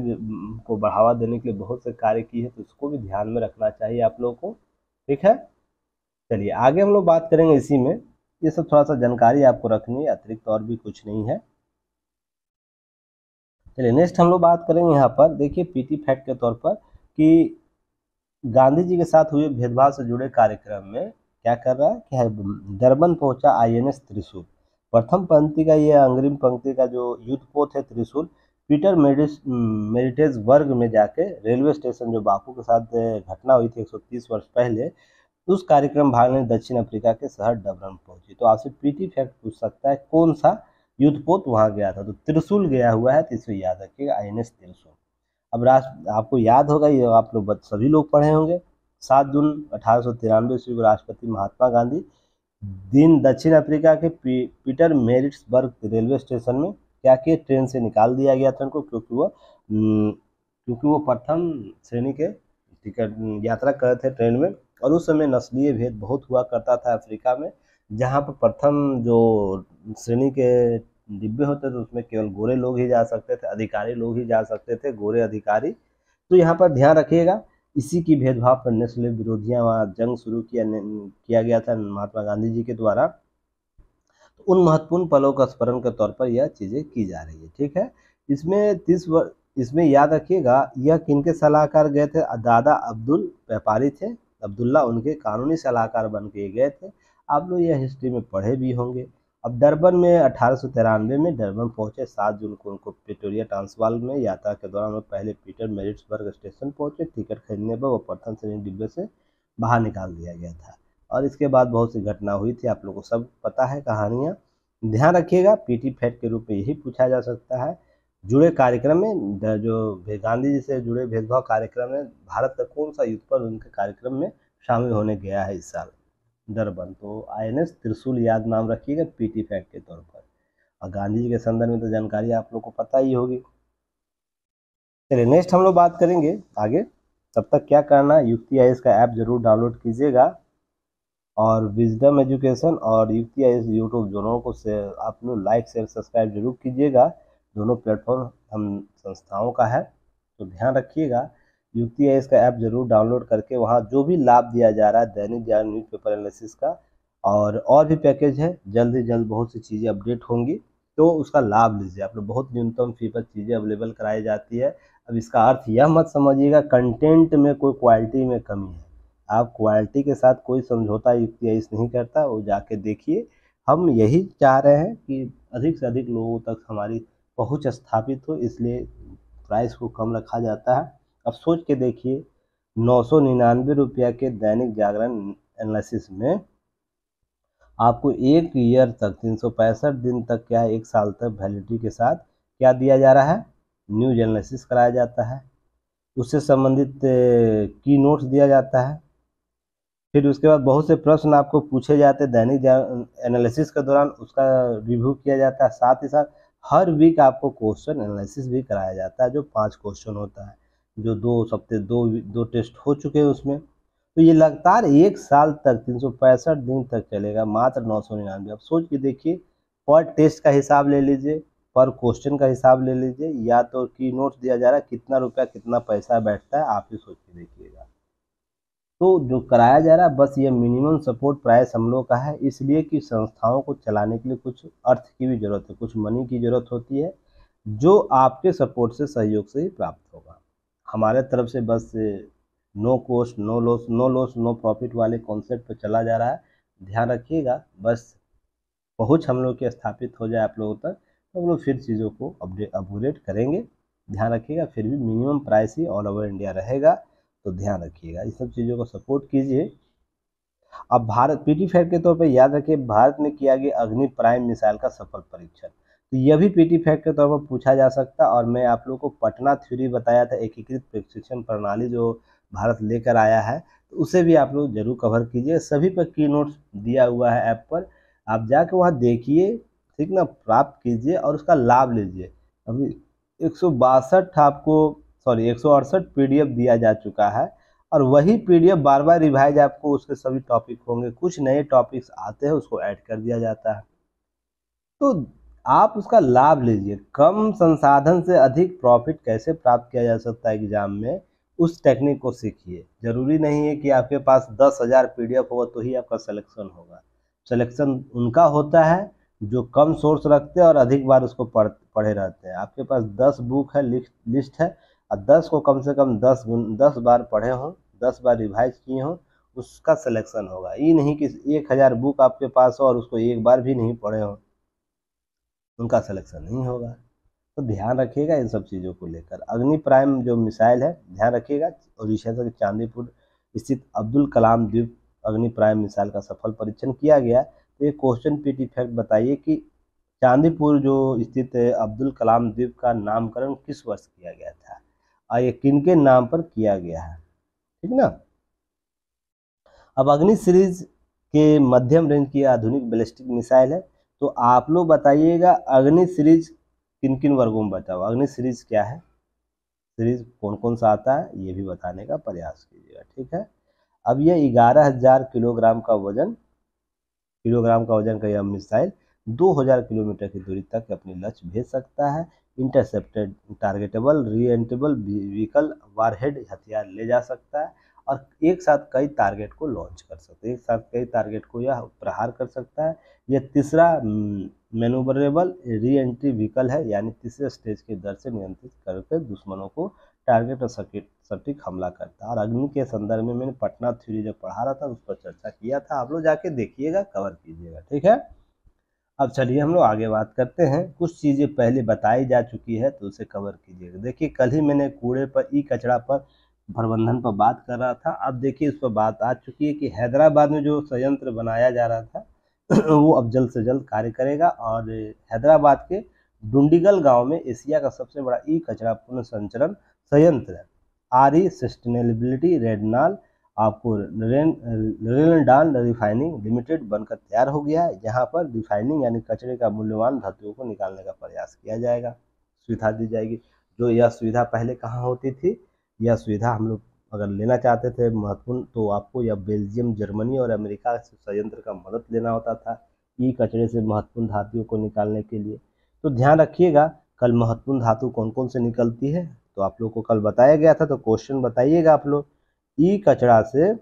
[SPEAKER 1] को बढ़ावा देने के लिए बहुत से कार्य की है, तो इसको भी ध्यान में रखना चाहिए आप लोगों को। ठीक है, चलिए आगे हम लोग बात करेंगे इसी में। ये सब थोड़ा सा जानकारी आपको रखनी है, अतिरिक्त और भी कुछ नहीं है। चलिए नेक्स्ट हम लोग बात करेंगे यहाँ पर, देखिए पीटी फैक्ट के तौर पर कि गांधी जी के साथ हुए भेदभाव से जुड़े कार्यक्रम में क्या कर रहा है कि दरबन पहुंचा आईएनएस त्रिशूल। प्रथम पंक्ति का ये अग्रिम पंक्ति का जो युद्धपोत है त्रिशूल, पीटर मेरिटेज वर्ग में जाके रेलवे स्टेशन जो बापू के साथ घटना हुई थी 130 वर्ष पहले, उस कार्यक्रम भाग लेने दक्षिण अफ्रीका के शहर डबरन पहुंची। तो आपसे पीटी फैक्ट पूछ सकता है कौन सा युद्धपोत वहां गया था, तो त्रिशूल गया हुआ है, तो इसे याद रखिएगा आईएनएस त्रिशूल। अब राष्ट्र आपको याद होगा, ये आप लोग सभी लोग पढ़े होंगे, 7 जून 1893 ईस्वी को राष्ट्रपति महात्मा गांधी दिन दक्षिण अफ्रीका के पीटर मेरिट्सबर्ग रेलवे स्टेशन में क्या किए, ट्रेन से निकाल दिया गया था उनको, क्योंकि वो प्रथम श्रेणी के टिकट यात्रा कर रहे थे ट्रेन में। और उस समय नस्लीय भेद बहुत हुआ करता था अफ्रीका में, जहाँ पर प्रथम जो श्रेणी के डिब्बे होते थे उसमें केवल गोरे लोग ही जा सकते थे, अधिकारी लोग ही जा सकते थे, गोरे अधिकारी। तो यहाँ पर ध्यान रखिएगा, इसी की भेदभाव पर नस्ल विरोधियां वहाँ जंग शुरू किया गया था महात्मा गांधी जी के द्वारा। तो उन महत्वपूर्ण पलों का स्मरण के तौर पर यह चीज़ें की जा रही है। ठीक है, इसमें याद रखिएगा यह किनके सलाहकार गए थे, दादा अब्दुल व्यापारी थे, अब्दुल्ला उनके कानूनी सलाहकार बन के गए थे। आप लोग यह हिस्ट्री में पढ़े भी होंगे। अब डरबन में 1893 में डरबन पहुंचे, 7 जून को उनको प्रिटोरिया ट्रांसवाल में यात्रा के दौरान वो पहले पीटर मेरिट्सबर्ग स्टेशन पहुंचे। टिकट खरीदने पर वो प्रथम श्रेणी डिब्बे से बाहर निकाल दिया गया था। और इसके बाद बहुत सी घटना हुई थी, आप लोगों को सब पता है कहानियाँ। ध्यान रखिएगा पीटी फैक्ट के रूप में यही पूछा जा सकता है। जुड़े कार्यक्रम में जो गांधी जी से जुड़े भेदभाव कार्यक्रम में भारत का कौन सा युद्ध पर उनके कार्यक्रम में शामिल होने गया है इस साल, डरबन। तो आईएनएस त्रिशूल याद नाम रखिएगा पीटी फैक्ट के तौर पर। और गांधी जी के संदर्भ में तो जानकारी आप लोग को पता ही होगी। चलिए नेक्स्ट हम लोग बात करेंगे आगे। तब तक क्या करना, युक्ति आईएएस का ऐप जरूर डाउनलोड कीजिएगा और विजडम एजुकेशन और युक्ति आईएएस यूट्यूब दोनों को आप लोग लाइक शेयर सब्सक्राइब जरूर कीजिएगा। दोनों प्लेटफॉर्म हम संस्थाओं का है, तो ध्यान रखिएगा। युक्ति आईएएस का ऐप जरूर डाउनलोड करके वहाँ जो भी लाभ दिया जा रहा है दैनिक जागरण न्यूज़पेपर एनालिसिस का और भी पैकेज है, जल्द ही जल्द बहुत सी चीज़ें अपडेट होंगी, तो उसका लाभ लीजिए आप लोग। बहुत न्यूनतम फी पर चीज़ें अवेलेबल कराई जाती है। अब इसका अर्थ यह मत समझिएगा कंटेंट में कोई क्वालिटी में कमी है। आप क्वालिटी के साथ कोई समझौता युक्ति आईएएस नहीं करता, वो जाके देखिए। हम यही चाह रहे हैं कि अधिक से अधिक लोगों तक हमारी पहुंच स्थापित हो, इसलिए प्राइस को कम रखा जाता है। अब सोच के देखिए 999 रुपया के दैनिक जागरण एनालिसिस में आपको 1 ईयर तक 365 दिन तक क्या है, 1 साल तक वैलिडिटी के साथ क्या दिया जा रहा है, न्यूज एनालिसिस कराया जाता है, उससे संबंधित की नोट्स दिया जाता है। फिर उसके बाद बहुत से प्रश्न आपको पूछे जाते हैं दैनिक एनालिसिस के दौरान, उसका रिव्यू किया जाता है। साथ ही साथ हर वीक आपको क्वेश्चन एनालिसिस भी कराया जाता है, जो 5 क्वेश्चन होता है, जो 2 टेस्ट हो चुके हैं उसमें। तो ये लगातार 1 साल तक 365 दिन तक चलेगा, मात्र 999। अब सोच के देखिए, पर टेस्ट का हिसाब ले लीजिए, पर क्वेश्चन का हिसाब ले लीजिए, या तो की नोट्स दिया जा रहा है, कितना रुपया कितना पैसा बैठता है आप ही सोच के देखिएगा। तो जो कराया जा रहा है बस ये मिनिमम सपोर्ट प्राइस हम लोग का है, इसलिए कि संस्थाओं को चलाने के लिए कुछ अर्थ की भी ज़रूरत है, कुछ मनी की ज़रूरत होती है, जो आपके सपोर्ट से सहयोग से ही प्राप्त होगा। हमारे तरफ से बस no cost no loss, no loss no profit वाले कॉन्सेप्ट पे चला जा रहा है। ध्यान रखिएगा, बस पहुंच हम लोग की स्थापित हो जाए आप लोगों तक, तो हम लोग फिर चीज़ों को अपग्रेड करेंगे। ध्यान रखिएगा, फिर भी मिनिमम प्राइस ही ऑल ओवर इंडिया रहेगा, तो ध्यान रखिएगा, इस सब चीज़ों को सपोर्ट कीजिए। अब भारत पीटी फैक्ट के तौर पर याद रखिए, भारत में किया गया अग्नि प्राइम मिसाइल का सफल परीक्षण, तो यह भी पीटी फैक्ट के तौर पर पूछा जा सकता। और मैं आप लोगों को पटना थ्योरी बताया था, एकीकृत प्रशिक्षण प्रणाली जो भारत लेकर आया है, तो उसे भी आप लोग जरूर कवर कीजिए। सभी पर की नोट्स दिया हुआ है ऐप पर, आप जाके वहाँ देखिए, ठीक ना, प्राप्त कीजिए और उसका लाभ लीजिए। अभी 162 आपको, सॉरी 168 पीडीएफ दिया जा चुका है, और वही पीडीएफ बार बार रिवाइज आपको उसके सभी टॉपिक होंगे, कुछ नए टॉपिक्स आते हैं उसको ऐड कर दिया जाता है, तो आप उसका लाभ लीजिए। कम संसाधन से अधिक प्रॉफिट कैसे प्राप्त किया जा सकता है एग्जाम में, उस टेक्निक को सीखिए। जरूरी नहीं है कि आपके पास 10,000 पीडीएफ होगा तो ही आपका सिलेक्शन होगा। सिलेक्शन उनका होता है जो कम सोर्स रखते हैं और अधिक बार उसको पढ़े रहते हैं। आपके पास 10 बुक है, लिस्ट है, और 10 को कम से कम 10 बार पढ़े हों, 10 बार रिवाइज किए हों, उसका सिलेक्शन होगा। ये नहीं कि 1000 बुक आपके पास हो और उसको एक बार भी नहीं पढ़े हों, उनका सिलेक्शन नहीं होगा। तो ध्यान रखिएगा इन सब चीज़ों को लेकर। अग्नि प्राइम जो मिसाइल है, ध्यान रखिएगा, उड़ीसा के चांदीपुर स्थित अब्दुल कलाम द्वीप अग्नि प्राइम मिसाइल का सफल परीक्षण किया गया। तो ये क्वेश्चन पीटी फैक्ट बताइए कि चांदीपुर जो स्थित अब्दुल कलाम द्वीप का नामकरण किस वर्ष किया गया था, और ये किनके नाम पर किया गया है, ठीक ना। अब अग्नि सीरीज के मध्यम रेंज की आधुनिक बैलिस्टिक मिसाइल है, तो आप लोग बताइएगा अग्नि सीरीज किन किन वर्गों में बचा हुआ, अग्नि सीरीज क्या है, सीरीज कौन कौन सा आता है, ये भी बताने का प्रयास कीजिएगा, ठीक है। अब ये 11,000 किलोग्राम का वजन का यह मिसाइल 2000 किलोमीटर की दूरी तक अपनी लक्ष्य भेज सकता है। इंटरसेप्टेड, टारगेटेबल, रीएंट्रेबल व्हीकल, वारहेड हथियार ले जा सकता है, और एक साथ कई टारगेट को लॉन्च कर सकते हैं, एक साथ कई टारगेट को यह प्रहार कर सकता है। यह तीसरा मैनूवरेबल री एंट्री व्हीकल है, यानी तीसरे स्टेज के दर से नियंत्रित करके दुश्मनों को टारगेट और सटीक हमला करता है। और अग्नि के संदर्भ में मैंने पटना थ्योरी जब पढ़ा रहा था उस पर चर्चा किया था, आप लोग जाके देखिएगा, कवर कीजिएगा, ठीक है। अब चलिए हम लोग आगे बात करते हैं। कुछ चीज़ें पहले बताई जा चुकी है तो उसे कवर कीजिएगा। देखिए कल ही मैंने कूड़े पर, ई कचरा पर प्रबंधन पर बात कर रहा था। अब देखिए उस पर बात आ चुकी है कि हैदराबाद में जो संयंत्र बनाया जा रहा था वो अब जल्द से जल्द कार्य करेगा, और हैदराबाद के डुंडिगल गांव में एशिया का सबसे बड़ा ई कचरा पुनर्संचरण संयंत्र है। आरई सस्टेनेबिलिटी रेडनाल आपको रेलडान रिफाइनिंग लिमिटेड बनकर तैयार हो गया है। यहाँ पर रिफाइनिंग यानी कचरे का मूल्यवान धातुओं को निकालने का प्रयास किया जाएगा, सुविधा दी जाएगी। जो यह सुविधा पहले कहाँ होती थी, यह सुविधा हम लोग अगर लेना चाहते थे महत्वपूर्ण, तो आपको या बेल्जियम, जर्मनी और अमेरिका से संयंत्र का मदद लेना होता था ई कचरे से महत्वपूर्ण धातुओं को निकालने के लिए। तो ध्यान रखिएगा, कल महत्वपूर्ण धातु कौन कौन से निकलती है तो आप लोग को कल बताया गया था, तो क्वेश्चन बताइएगा आप लोग, ई कचरा से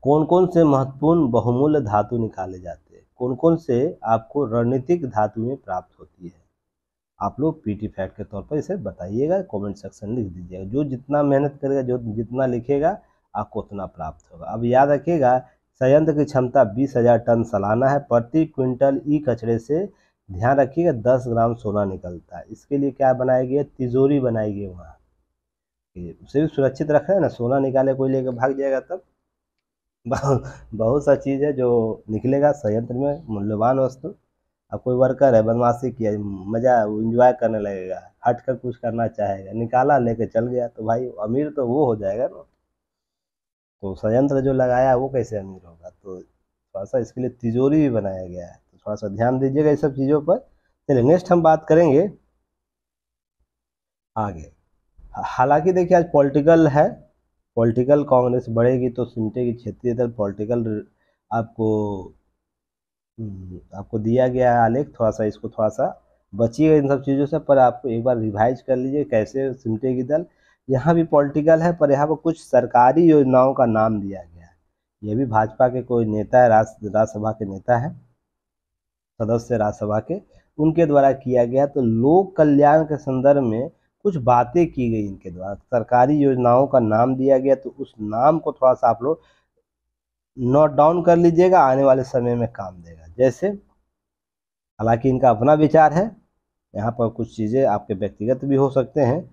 [SPEAKER 1] कौन कौन से महत्वपूर्ण बहुमूल्य धातु निकाले जाते हैं, कौन कौन से आपको रणनीतिक धातुएं प्राप्त होती है, आप लोग पीटी फैक्ट के तौर पर इसे बताइएगा, कमेंट सेक्शन लिख दीजिएगा। जो जितना मेहनत करेगा, जो जितना लिखेगा, आपको उतना प्राप्त होगा। अब याद रखिएगा, संयंत्र की क्षमता 20,000 टन सालाना है। प्रति क्विंटल ई कचरे से ध्यान रखिएगा 10 ग्राम सोना निकलता है। इसके लिए क्या बनाई गई है, तिजोरी बनाई गई वहाँ, उसे भी सुरक्षित रखना है ना, सोना निकाले कोई लेकर भाग जाएगा तब। बहुत सा चीज़ है जो निकलेगा संयंत्र में, मूल्यवान वस्तु। अब कोई वर्कर है, बदमाशी किया, मजा इंजॉय करने लगेगा, हट कर कुछ करना चाहेगा, निकाला लेके चल गया, तो भाई अमीर तो वो हो जाएगा ना, तो संयंत्र जो लगाया वो कैसे अमीर होगा। तो थोड़ा सा इसके लिए तिजोरी भी बनाया गया है, तो थोड़ा सा ध्यान दीजिएगा इस सब चीज़ों पर। चलिए नेक्स्ट हम बात करेंगे आगे। हालांकि देखिए आज पॉलिटिकल है, पॉलिटिकल कांग्रेस बढ़ेगी तो सिमटेगी क्षेत्रीय दल पॉलिटिकल, आपको आपको दिया गया है आलेख, थोड़ा सा इसको थोड़ा सा बचिएगा इन सब चीज़ों से, पर आपको एक बार रिवाइज कर लीजिए कैसे सिमटेगी दल। यहाँ भी पॉलिटिकल है, पर यहाँ पर कुछ सरकारी योजनाओं का नाम दिया गया है। ये भी भाजपा के कोई नेता है, राज्यसभा के नेता है, सदस्य राज्यसभा के, उनके द्वारा किया गया। तो लोक कल्याण के संदर्भ में कुछ बातें की गई इनके द्वारा, सरकारी योजनाओं का नाम दिया गया। तो उस नाम को थोड़ा सा आप लोग नोट डाउन कर लीजिएगा, आने वाले समय में काम देगा। जैसे, हालांकि इनका अपना विचार है, यहाँ पर कुछ चीज़ें आपके व्यक्तिगत भी हो सकते हैं।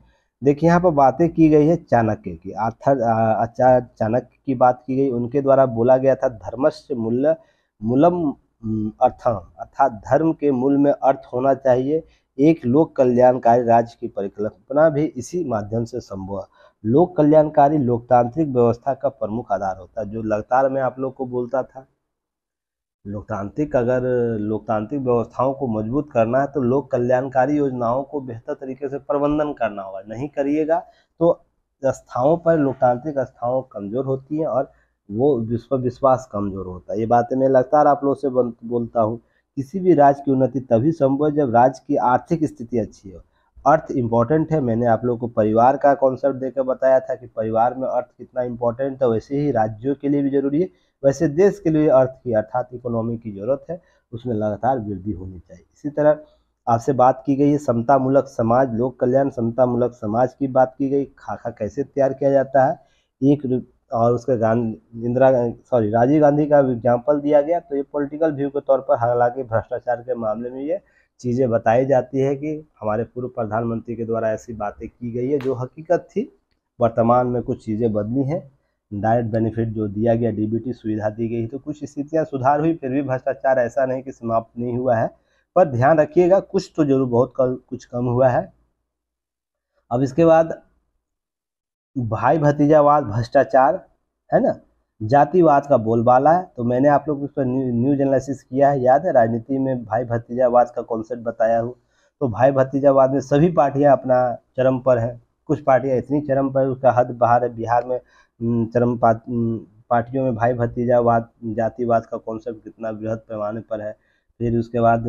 [SPEAKER 1] देखिए यहाँ पर बातें की गई है चाणक्य की, आचार्य चाणक्य की बात की गई। उनके द्वारा बोला गया था धर्मस्य मूलम अर्थम, अर्थात धर्म के मूल में अर्थ होना चाहिए। एक लोक कल्याणकारी राज्य की परिकल्पना भी इसी माध्यम से संभव है। लोक कल्याणकारी लोकतांत्रिक व्यवस्था का प्रमुख आधार होता है। जो लगातार मैं आप लोग को बोलता था, अगर लोकतांत्रिक व्यवस्थाओं को मजबूत करना है तो लोक कल्याणकारी योजनाओं को बेहतर तरीके से प्रबंधन करना होगा। नहीं करिएगा तो संस्थाओं पर, लोकतांत्रिक संस्थाओं कमज़ोर होती हैं और वो विश्वास कमज़ोर होता है। ये बातें मैं लगातार आप लोगों से बोलता हूँ। किसी भी राज्य की उन्नति तभी संभव है जब राज्य की आर्थिक स्थिति अच्छी हो। अर्थ इम्पॉर्टेंट है। मैंने आप लोगों को परिवार का कॉन्सेप्ट देकर बताया था कि परिवार में अर्थ कितना इम्पोर्टेंट है, वैसे ही राज्यों के लिए भी जरूरी है, वैसे देश के लिए अर्थ की अर्थात इकोनॉमी की जरूरत है, उसमें लगातार वृद्धि होनी चाहिए। इसी तरह आपसे बात की गई है समतामूलक समाज, लोक कल्याण समतामूलक समाज की बात की गई। खाका कैसे तैयार किया जाता है, और उसका राजीव गांधी का एग्जाम्पल दिया गया। तो ये पॉलिटिकल व्यू के तौर पर, हालांकि भ्रष्टाचार के मामले में ये चीज़ें बताई जाती है कि हमारे पूर्व प्रधानमंत्री के द्वारा ऐसी बातें की गई है जो हकीकत थी। वर्तमान में कुछ चीज़ें बदली हैं, डायरेक्ट बेनिफिट जो दिया गया, डीबीटी सुविधा दी गई, तो कुछ स्थितियां सुधार हुई। फिर भी भ्रष्टाचार ऐसा नहीं कि समाप्त नहीं हुआ है, पर ध्यान रखिएगा कुछ तो जरूर बहुत कुछ कम हुआ है। अब इसके बाद भाई भतीजावाद भ्रष्टाचार है ना, जातिवाद का बोलबाला है। तो मैंने आप लोग को इस पर न्यूज एनालिसिस किया है, याद है, राजनीति में भाई भतीजावाद का कॉन्सेप्ट बताया हूँ। तो भाई भतीजावाद में सभी पार्टियां अपना चरम पर है। कुछ पार्टियां इतनी चरम पर उसका हद बाहर है। बिहार में पार्टियों में भाई भतीजावाद, जातिवाद का कॉन्सेप्ट कितना बृहद पैमाने पर है। फिर उसके बाद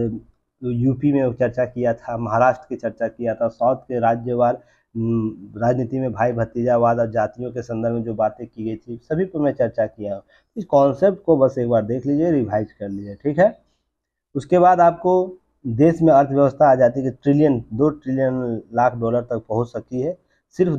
[SPEAKER 1] यूपी में चर्चा किया था, महाराष्ट्र की चर्चा किया था, साउथ के राज्यवार राजनीति में भाई भतीजावाद और जातियों के संदर्भ में जो बातें की गई थी, सभी पर मैं चर्चा किया हूँ। इस कॉन्सेप्ट को बस एक बार देख लीजिए, रिवाइज कर लीजिए, ठीक है। उसके बाद आपको देश में अर्थव्यवस्था आ जाती है कि $2 ट्रिलियन लाख डॉलर तक पहुंच सकी है, सिर्फ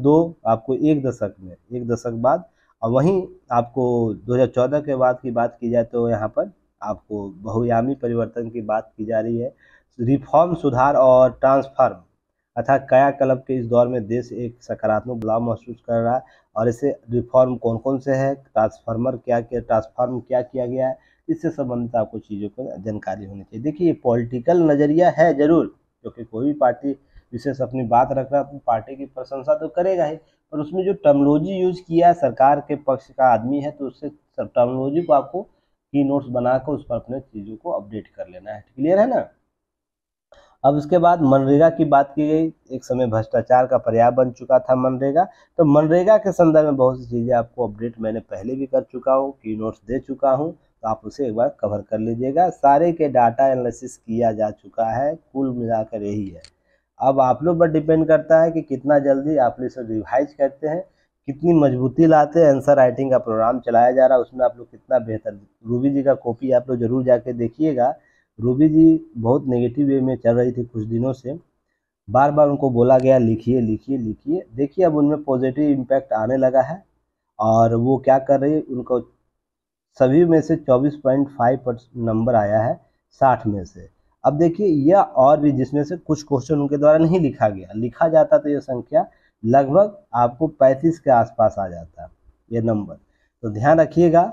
[SPEAKER 1] आपको एक दशक बाद। और वहीं आपको 2014 के बाद की बात की जाए तो यहाँ पर आपको बहुआयामी परिवर्तन की बात की जा रही है। रिफॉर्म, सुधार और ट्रांसफॉर्म अर्थात कायाकल्प के इस दौर में देश एक सकारात्मक बदलाव महसूस कर रहा है। और इसे रिफॉर्म कौन कौन से है, ट्रांसफॉर्म क्या किया गया है, इससे संबंधित आपको चीज़ों पर जानकारी होनी चाहिए। देखिए, ये पॉलिटिकल नज़रिया है जरूर, क्योंकि कोई भी पार्टी विशेष अपनी बात रख रहा है तो पार्टी की प्रशंसा तो करेगा ही, पर उसमें जो टर्मिनोलॉजी यूज किया है, सरकार के पक्ष का आदमी है तो उससे टर्मिनोलॉजी को आपको की नोट्स बनाकर उस पर अपने चीज़ों को अपडेट कर लेना है। क्लियर है ना। अब उसके बाद मनरेगा की बात की गई। एक समय भ्रष्टाचार का पर्याय बन चुका था मनरेगा। तो मनरेगा के संदर्भ में बहुत सी चीज़ें आपको अपडेट मैंने पहले भी कर चुका हूँ, की नोट्स दे चुका हूँ, तो आप उसे एक बार कवर कर लीजिएगा। सारे के डाटा एनालिसिस किया जा चुका है, कुल मिलाकर यही है। अब आप लोग पर डिपेंड करता है कि कितना जल्दी आप लोग इसे रिवाइज करते हैं, कितनी मजबूती लाते हैं। आंसर राइटिंग का प्रोग्राम चलाया जा रहा है, उसमें आप लोग कितना बेहतर, रूबी जी का कॉपी आप लोग जरूर जाके देखिएगा। रूबी जी बहुत नेगेटिव वे में चल रही थी कुछ दिनों से, बार बार उनको बोला गया लिखिए लिखिए लिखिए। देखिए अब उनमें पॉजिटिव इम्पैक्ट आने लगा है और वो क्या कर रही है, उनको सभी में से 24.5% नंबर आया है 60 में से। अब देखिए यह और भी, जिसमें से कुछ क्वेश्चन उनके द्वारा नहीं लिखा गया, लिखा जाता तो यह संख्या लगभग आपको 35 के आसपास आ जाता ये नंबर। तो ध्यान रखिएगा।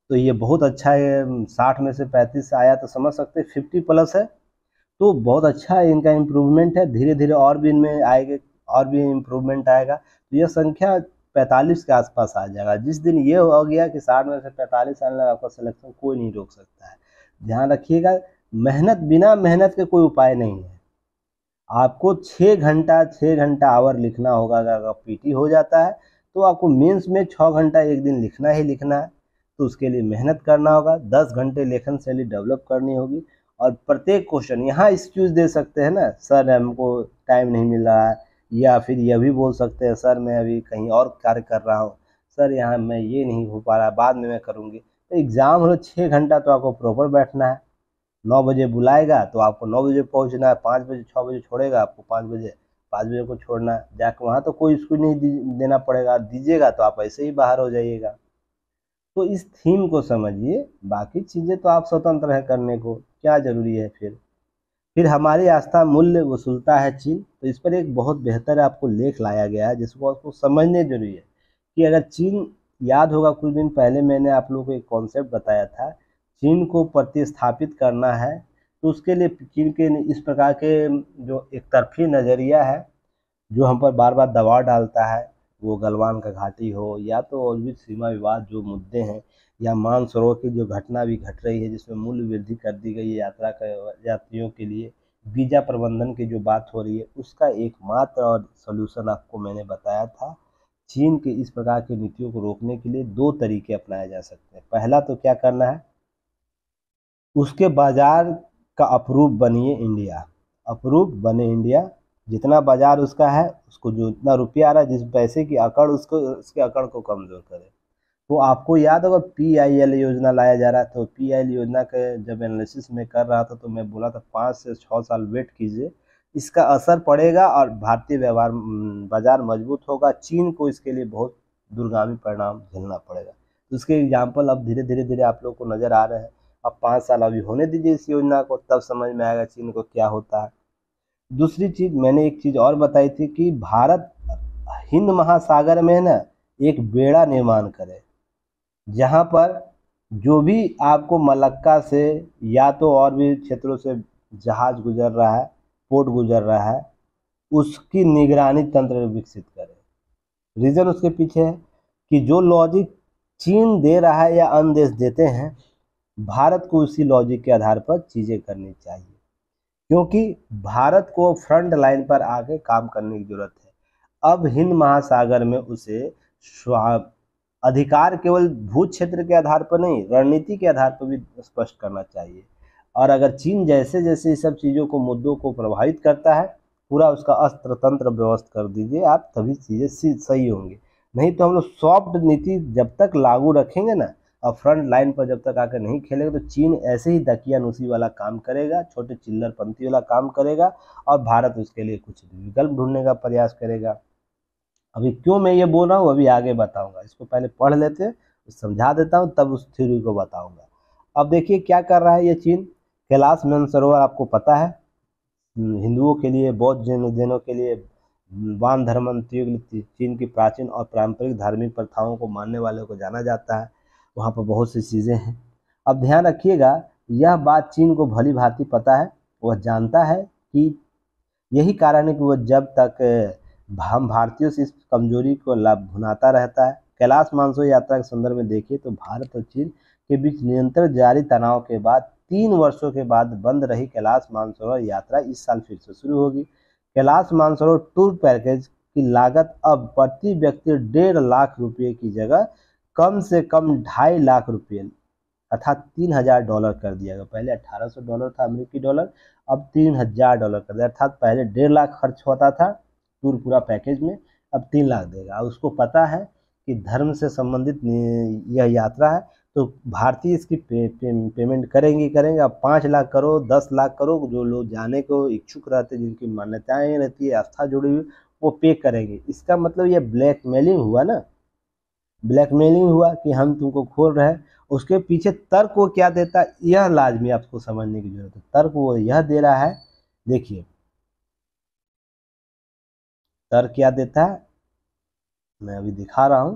[SPEAKER 1] तो ये बहुत अच्छा है, 60 में से 35 आया तो समझ सकते 50+ है, तो बहुत अच्छा है, इनका इम्प्रूवमेंट है। धीरे धीरे और भी इनमें आएगा, और भी इम्प्रूवमेंट आएगा, तो यह संख्या 45 के आसपास आ जाएगा। जिस दिन ये हो गया कि 60 में से 45 आने लगा, आपका सिलेक्शन कोई नहीं रोक सकता है। ध्यान रखिएगा, मेहनत, बिना मेहनत के कोई उपाय नहीं है। आपको 6 घंटा आवर लिखना होगा। अगर पीटी हो जाता है तो आपको मेंस में 6 घंटा एक दिन लिखना ही लिखना है, तो उसके लिए मेहनत करना होगा। 10 घंटे लेखन शैली डेवलप करनी होगी और प्रत्येक क्वेश्चन यहाँ एक्सक्यूज दे सकते हैं ना, सर हमको टाइम नहीं मिल रहा है, या फिर यह भी बोल सकते हैं सर मैं अभी कहीं और कार्य कर रहा हूँ, सर यहाँ मैं ये नहीं हो पा रहा, बाद में मैं करूँगी। तो एग्ज़ाम हॉल 6 घंटा तो आपको प्रॉपर बैठना है। 9 बजे बुलाएगा तो आपको 9 बजे पहुँचना है, 5 बजे 6 बजे छोड़ेगा आपको, 5 बजे 5 बजे को छोड़ना है, जाकर वहाँ तो कोई स्कूल नहीं देना पड़ेगा, दीजिएगा तो आप ऐसे ही बाहर हो जाइएगा। तो इस थीम को समझिए, बाकी चीज़ें तो आप स्वतंत्र हैं करने को, क्या ज़रूरी है फिर हमारी आस्था मूल्य वसूलता है चीन, तो इस पर एक बहुत बेहतर आपको लेख लाया गया है जिसको आपको समझने जरूरी है कि अगर चीन, याद होगा कुछ दिन पहले मैंने आप लोगों को एक कॉन्सेप्ट बताया था, चीन को प्रतिस्थापित करना है तो उसके लिए चीन के इस प्रकार के जो एक तरफी नज़रिया है जो हम पर बार बार दबाव डालता है, वो गलवान का घाटी हो या तो और भी सीमा विवाद जो मुद्दे हैं, या मानसरोवर की जो घटना भी घट रही है जिसमें मूल्य वृद्धि कर दी गई है यात्रियों के लिए, वीजा प्रबंधन की जो बात हो रही है, उसका एकमात्र और सॉल्यूशन आपको मैंने बताया था। चीन के इस प्रकार की नीतियों को रोकने के लिए दो तरीके अपनाए जा सकते हैं। पहला तो क्या करना है, उसके बाजार का अप्रूव बनिए इंडिया, अप्रूव बने इंडिया, जितना बाजार उसका है उसको जो इतना रुपया आ रहा है, जिस पैसे की अकड़ उसको, उसके अकड़ को कमजोर करे। तो आपको याद होगा PIL योजना लाया जा रहा था, तो PIL योजना के जब एनालिसिस में कर रहा था तो मैं बोला था 5 से 6 साल वेट कीजिए, इसका असर पड़ेगा और भारतीय व्यवहार बाजार मजबूत होगा, चीन को इसके लिए बहुत दूरगामी परिणाम झेलना पड़ेगा। तो उसके एग्जाम्पल अब धीरे धीरे धीरे आप लोग को नजर आ रहे हैं। अब 5 साल अभी होने दीजिए इस योजना को, तब समझ में आएगा चीन को क्या होता है। दूसरी चीज मैंने एक चीज और बताई थी कि भारत हिंद महासागर में ना एक बेड़ा निर्माण करे, जहां पर जो भी आपको मलक्का से या तो और भी क्षेत्रों से जहाज गुजर रहा है, पोर्ट गुजर रहा है, उसकी निगरानी तंत्र विकसित करे। रीजन उसके पीछे है कि जो लॉजिक चीन दे रहा है या अन्य देश देते हैं, भारत को उसी लॉजिक के आधार पर चीजें करनी चाहिए, क्योंकि भारत को फ्रंट लाइन पर आके काम करने की जरूरत है। अब हिंद महासागर में उसे अधिकार केवल भू क्षेत्र के आधार पर नहीं, रणनीति के आधार पर भी स्पष्ट करना चाहिए। और अगर चीन जैसे जैसे इस सब चीज़ों को, मुद्दों को प्रभावित करता है, पूरा उसका अस्त्र तंत्र व्यवस्थ कर दीजिए आप, तभी चीज़ें सही होंगी। नहीं तो हम लोग सॉफ्ट नीति जब तक लागू रखेंगे ना, और फ्रंट लाइन पर जब तक आकर नहीं खेलेगा, तो चीन ऐसे ही दकियानुसी वाला काम करेगा, छोटे चिल्लरपंथी वाला काम करेगा, और भारत उसके लिए कुछ विकल्प ढूंढने का प्रयास करेगा। अभी क्यों मैं ये बोल रहा हूँ अभी आगे बताऊंगा, इसको पहले पढ़ लेते हैं, समझा देता हूँ, तब उस थ्योरी को बताऊंगा। अब देखिए क्या कर रहा है ये चीन। कैलाश मानसरोवर आपको पता है, हिंदुओं के लिए, बौद्ध जैनों के लिए, वान धर्मावलंबियों के लिए चीन की प्राचीन और पारंपरिक धार्मिक प्रथाओं को मानने वालों को जाना जाता है। वहाँ पर बहुत सी चीज़ें हैं। अब ध्यान रखिएगा, यह बात चीन को भली भांति पता है, वह जानता है कि यही कारण है कि वह जब तक हम भारतीयों से इस कमजोरी को लाभ भुनाता रहता है। कैलाश मानसरोवर यात्रा के संदर्भ में देखिए तो भारत और चीन के बीच निरंतर जारी तनाव के बाद 3 वर्षों के बाद बंद रही कैलाश मानसरोवर यात्रा इस साल फिर से शुरू होगी। कैलाश मानसरोवर टूर पैकेज की लागत अब प्रति व्यक्ति 1.5 लाख रुपये की जगह कम से कम 2.5 लाख रुपये अर्थात $3,000 कर दिया गया। पहले $1,800 था अमेरिकी डॉलर, अब $3,000 कर दिया, अर्थात पहले 1.5 लाख खर्च होता था टूर पूरा पैकेज में, अब 3 लाख देगा। उसको पता है कि धर्म से संबंधित यह यात्रा है, तो भारतीय इसकी पेमेंट करेंगे। अब 5 लाख करो, 10 लाख करो, जो लोग जाने को इच्छुक रहते, जिनकी मान्यताएं रहती है, आस्था जुड़ी हुई, वो पे करेंगे। इसका मतलब ये ब्लैकमेलिंग हुआ ना, ब्लैकमेलिंग हुआ कि हम तुमको खोल रहे हैं। उसके पीछे तर्क वो क्या देता है, यह लाजमी आपको समझने की जरूरत है। तर्क वो यह दे रहा है, देखिए तर्क क्या देता है, मैं अभी दिखा रहा हूं।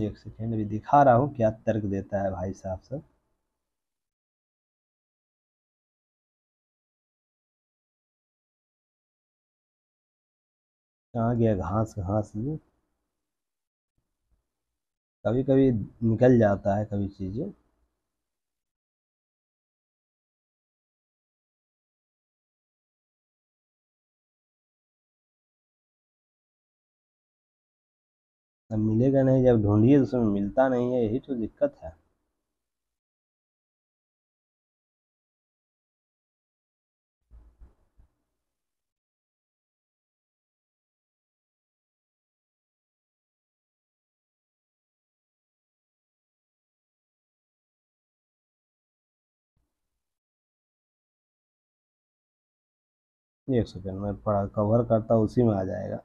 [SPEAKER 1] एक सेकेंड, अभी दिखा रहा हूं क्या तर्क देता है भाई साहब सब। कहाँ गया घास घास में, कभी कभी निकल जाता है कभी चीजें। अब मिलेगा नहीं, जब ढूंढिए तो उसमें मिलता नहीं है, यही तो दिक्कत है। एक सेकंड में पढ़ा कवर करता हूँ, उसी में आ जाएगा।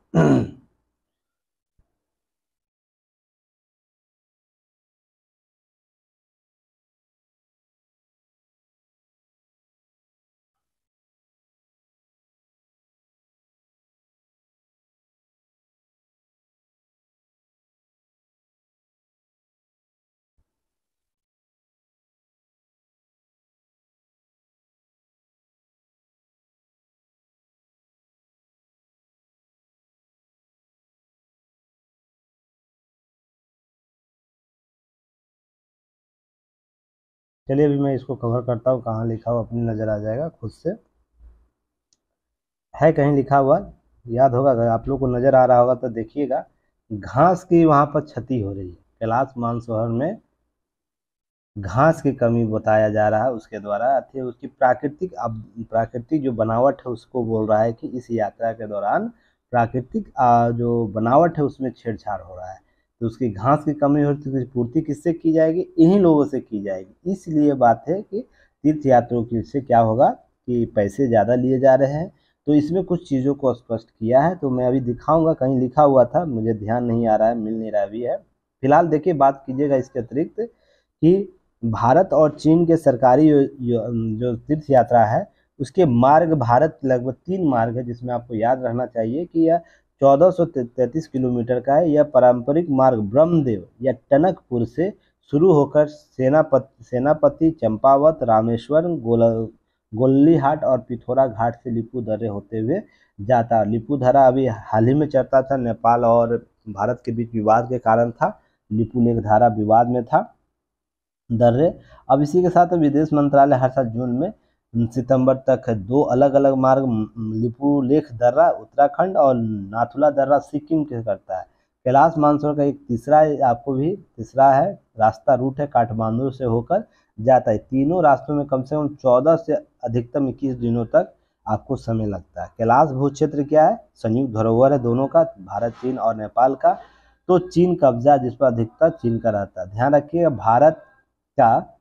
[SPEAKER 1] चलिए अभी मैं इसको कवर करता हूँ, कहाँ लिखा हुआ अपनी नज़र आ जाएगा खुद से। है कहीं लिखा हुआ, याद होगा, अगर आप लोग को नज़र आ रहा होगा तो देखिएगा। घास की वहाँ पर क्षति हो रही है, कैलाश मानसरोवर में घास की कमी बताया जा रहा है उसके द्वारा, अथी उसकी प्राकृतिक, अब प्राकृतिक जो बनावट है उसको बोल रहा है कि इस यात्रा के दौरान प्राकृतिक जो बनावट है उसमें छेड़छाड़ हो रहा है, तो उसकी घास की कमी हो रही है, तो उसकी पूर्ति किससे की जाएगी? इन्हीं लोगों से की जाएगी। इसलिए बात है कि तीर्थ यात्रियों की से क्या होगा कि पैसे ज़्यादा लिए जा रहे हैं। तो इसमें कुछ चीज़ों को स्पष्ट किया है, तो मैं अभी दिखाऊंगा, कहीं लिखा हुआ था, मुझे ध्यान नहीं आ रहा है, मिल नहीं रहा भी है। फिलहाल देखिए, बात कीजिएगा इसके अतिरिक्त कि भारत और चीन के सरकारी जो तीर्थ यात्रा है उसके मार्ग, भारत लगभग 3 मार्ग है, जिसमें आपको याद रहना चाहिए कि यह 1433 किलोमीटर का है। यह पारंपरिक मार्ग ब्रह्मदेव या टनकपुर से शुरू होकर सेनापति, चंपावत, रामेश्वर, गोल्लीहाट और पिथौरा घाट से लिपुदर्रे होते हुए जाता है। लिपुधरा अभी हाल ही में चलता था, नेपाल और भारत के बीच विवाद के कारण था, लिपुलेख धारा विवाद में था दर्रे। अब इसी के साथ विदेश मंत्रालय हर साल जून में सितंबर तक 2 अलग अलग मार्ग, लिपुलेख दर्रा उत्तराखंड और नाथुला दर्रा सिक्किम के करता है। कैलाश मानसरोवर का एक तीसरा है रास्ता, रूट है, काठमांडू से होकर जाता है। तीनों रास्तों में कम से कम 14 से अधिकतम 21 दिनों तक आपको समय लगता है। कैलाश भू क्षेत्र क्या है? संयुक्त धरोहर है दोनों का, भारत, चीन और नेपाल का। तो चीन कब्जा जिस पर अधिकतर चीन का रहता है। ध्यान रखिएगा, भारत का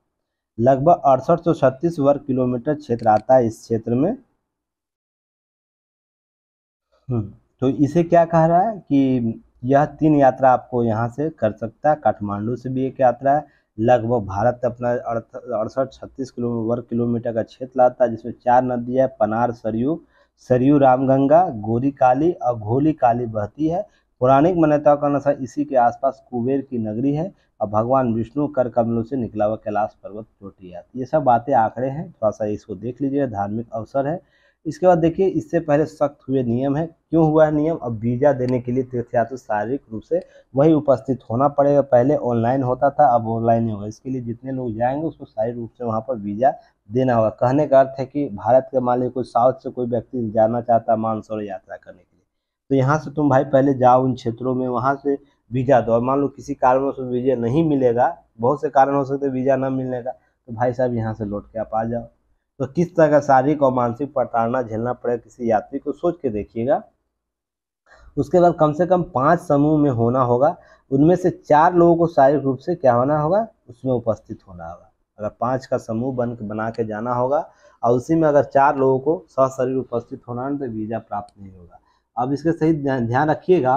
[SPEAKER 1] लगभग 6836 वर्ग किलोमीटर क्षेत्र आता है इस क्षेत्र में। तो इसे क्या कह रहा है कि यह 3 यात्रा आपको यहाँ से कर सकता है। काठमांडू से भी एक यात्रा है, लगभग भारत अपना 68-36 वर्ग किलोमीटर का क्षेत्र आता है, जिसमें 4 नदी है, पनार, सरयू, सरयू रामगंगा, गोरी काली और घोली काली बहती है। पौराणिक मान्यताओं के अनुसार इसी के आसपास कुबेर की नगरी है और भगवान विष्णु कर कमलों से निकला हुआ कैलाश पर्वत चोटी है। ये सब बातें आंकड़े हैं, थोड़ा सा इसको देख लीजिए, धार्मिक अवसर है। इसके बाद देखिए, इससे पहले सख्त हुए नियम है। क्यों हुआ है नियम? अब वीजा देने के लिए तीर्थयात्री शारीरिक रूप से वही उपस्थित होना पड़ेगा। पहले ऑनलाइन होता था, अब ऑनलाइन नहीं होगा। इसके लिए जितने लोग जाएंगे उसको शारीरिक रूप से वहाँ पर वीजा देना होगा। कहने का अर्थ है कि भारत के मान लीजिए कोई साउथ से कोई व्यक्ति जाना चाहता है मानसरोवर यात्रा करने के लिए, तो यहाँ से तुम भाई पहले जाओ उन क्षेत्रों में, वहाँ से वीजा दो। और मान लो किसी कारणवश वीजा नहीं मिलेगा, बहुत से कारण हो सकते वीजा न मिलने का, तो भाई साहब यहाँ से लौट के आप आ जाओ। तो किस तरह का शारीरिक और मानसिक प्रताड़ना झेलना पड़ेगा किसी यात्री को, सोच के देखिएगा। उसके बाद कम से कम 5 समूह में होना होगा, उनमें से 4 लोगों को शारीरिक रूप से क्या होना होगा, उसमें उपस्थित होना होगा। अगर 5 का समूह बना के जाना होगा और उसी में अगर 4 लोगों को सशरीर उपस्थित होना है तो वीजा प्राप्त नहीं होगा। अब इसके सही ध्यान रखिएगा,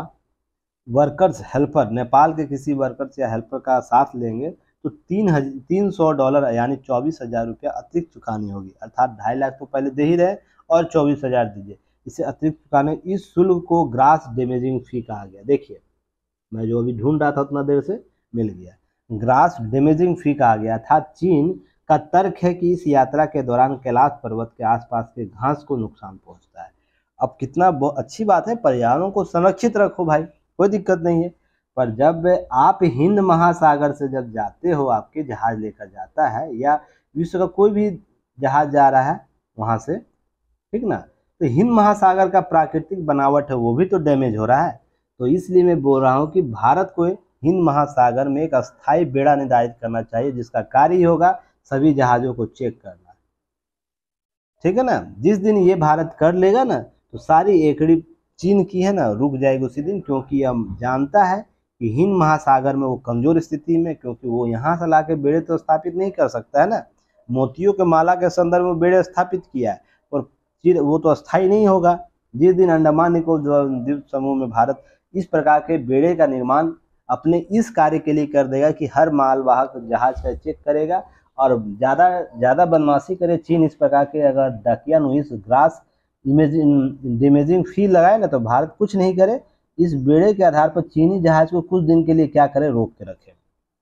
[SPEAKER 1] वर्कर्स हेल्पर, नेपाल के किसी वर्कर्स या हेल्पर का साथ लेंगे तो $300 यानी 24,000 रुपया अतिरिक्त चुकानी होगी। अर्थात 2.5 लाख तो पहले दे ही रहे और 24,000 दीजिए। इसे अतिरिक्त चुकाने, इस शुल्क को ग्रास डैमेजिंग फी कहा गया। देखिए मैं जो अभी ढूंढ रहा था उतना देर से मिल गया, ग्रास डैमेजिंग फी कहा गया। अर्थात चीन का तर्क है कि इस यात्रा के दौरान कैलाश पर्वत के आसपास के घास को नुकसान पहुंचता है। अब कितना अच्छी बात है, पर्यावरण को संरक्षित रखो भाई, कोई दिक्कत नहीं है। पर जब आप हिंद महासागर से जब जाते हो, आपके जहाज लेकर जाता है या विश्व का कोई भी जहाज जा रहा है वहां से, ठीक ना, तो हिंद महासागर का प्राकृतिक बनावट है वो भी तो डैमेज हो रहा है। तो इसलिए मैं बोल रहा हूँ कि भारत को हिंद महासागर में एक अस्थायी बेड़ा निर्धारित करना चाहिए, जिसका कार्य होगा सभी जहाज़ों को चेक करना। ठीक है ना। जिस दिन ये भारत कर लेगा ना, तो सारी एकड़ी चीन की है ना रुक जाएगी उसी दिन, क्योंकि हम जानता है कि हिंद महासागर में वो कमजोर स्थिति में, क्योंकि वो यहाँ से ला के बेड़े तो स्थापित नहीं कर सकता है ना। मोतियों के माला के संदर्भ में बेड़े स्थापित किया है, और वो तो अस्थायी नहीं होगा। जिस दिन अंडमान निकोबार द्वीप समूह में भारत इस प्रकार के बेड़े का निर्माण अपने इस कार्य के लिए कर देगा कि हर मालवाहक जहाज का चेक करेगा, और ज़्यादा बदमाशी करे चीन इस प्रकार के अगर डाकिया नुइस ग्रास इमेजिंग फील लगाए ना, तो भारत कुछ नहीं करे। इस बेड़े के आधार पर चीनी जहाज को कुछ दिन के लिए क्या करे, रोक के रखे,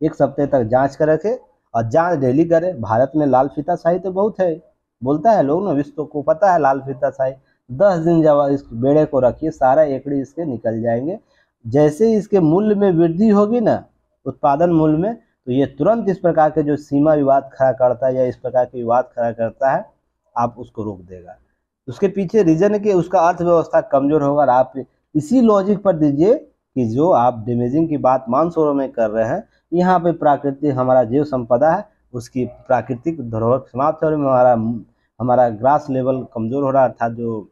[SPEAKER 1] 1 सप्ताह तक जांच कर रखे, और जांच डेली करे। भारत में लाल फीताशाही तो बहुत है, बोलता है लोग ना, विश्व को पता है लाल फीताशाही। 10 दिन जब इस बेड़े को रखिए, सारा एकड़ी इसके निकल जाएंगे। जैसे ही इसके मूल्य में वृद्धि होगी ना, उत्पादन मूल्य में, तो ये तुरंत इस प्रकार के जो सीमा विवाद खड़ा करता है या इस प्रकार के विवाद खड़ा करता है, आप उसको रोक देगा। उसके पीछे रीजन है कि उसका अर्थव्यवस्था कमजोर होगा। और आप इसी लॉजिक पर दीजिए कि जो आप डैमेजिंग की बात मानसरोवर में कर रहे हैं, यहाँ पे प्राकृतिक हमारा जीव संपदा है, उसकी प्राकृतिक धरोहर समाप्त हो रही है, हमारा ग्रास लेवल कमजोर हो रहा है, अर्थात जो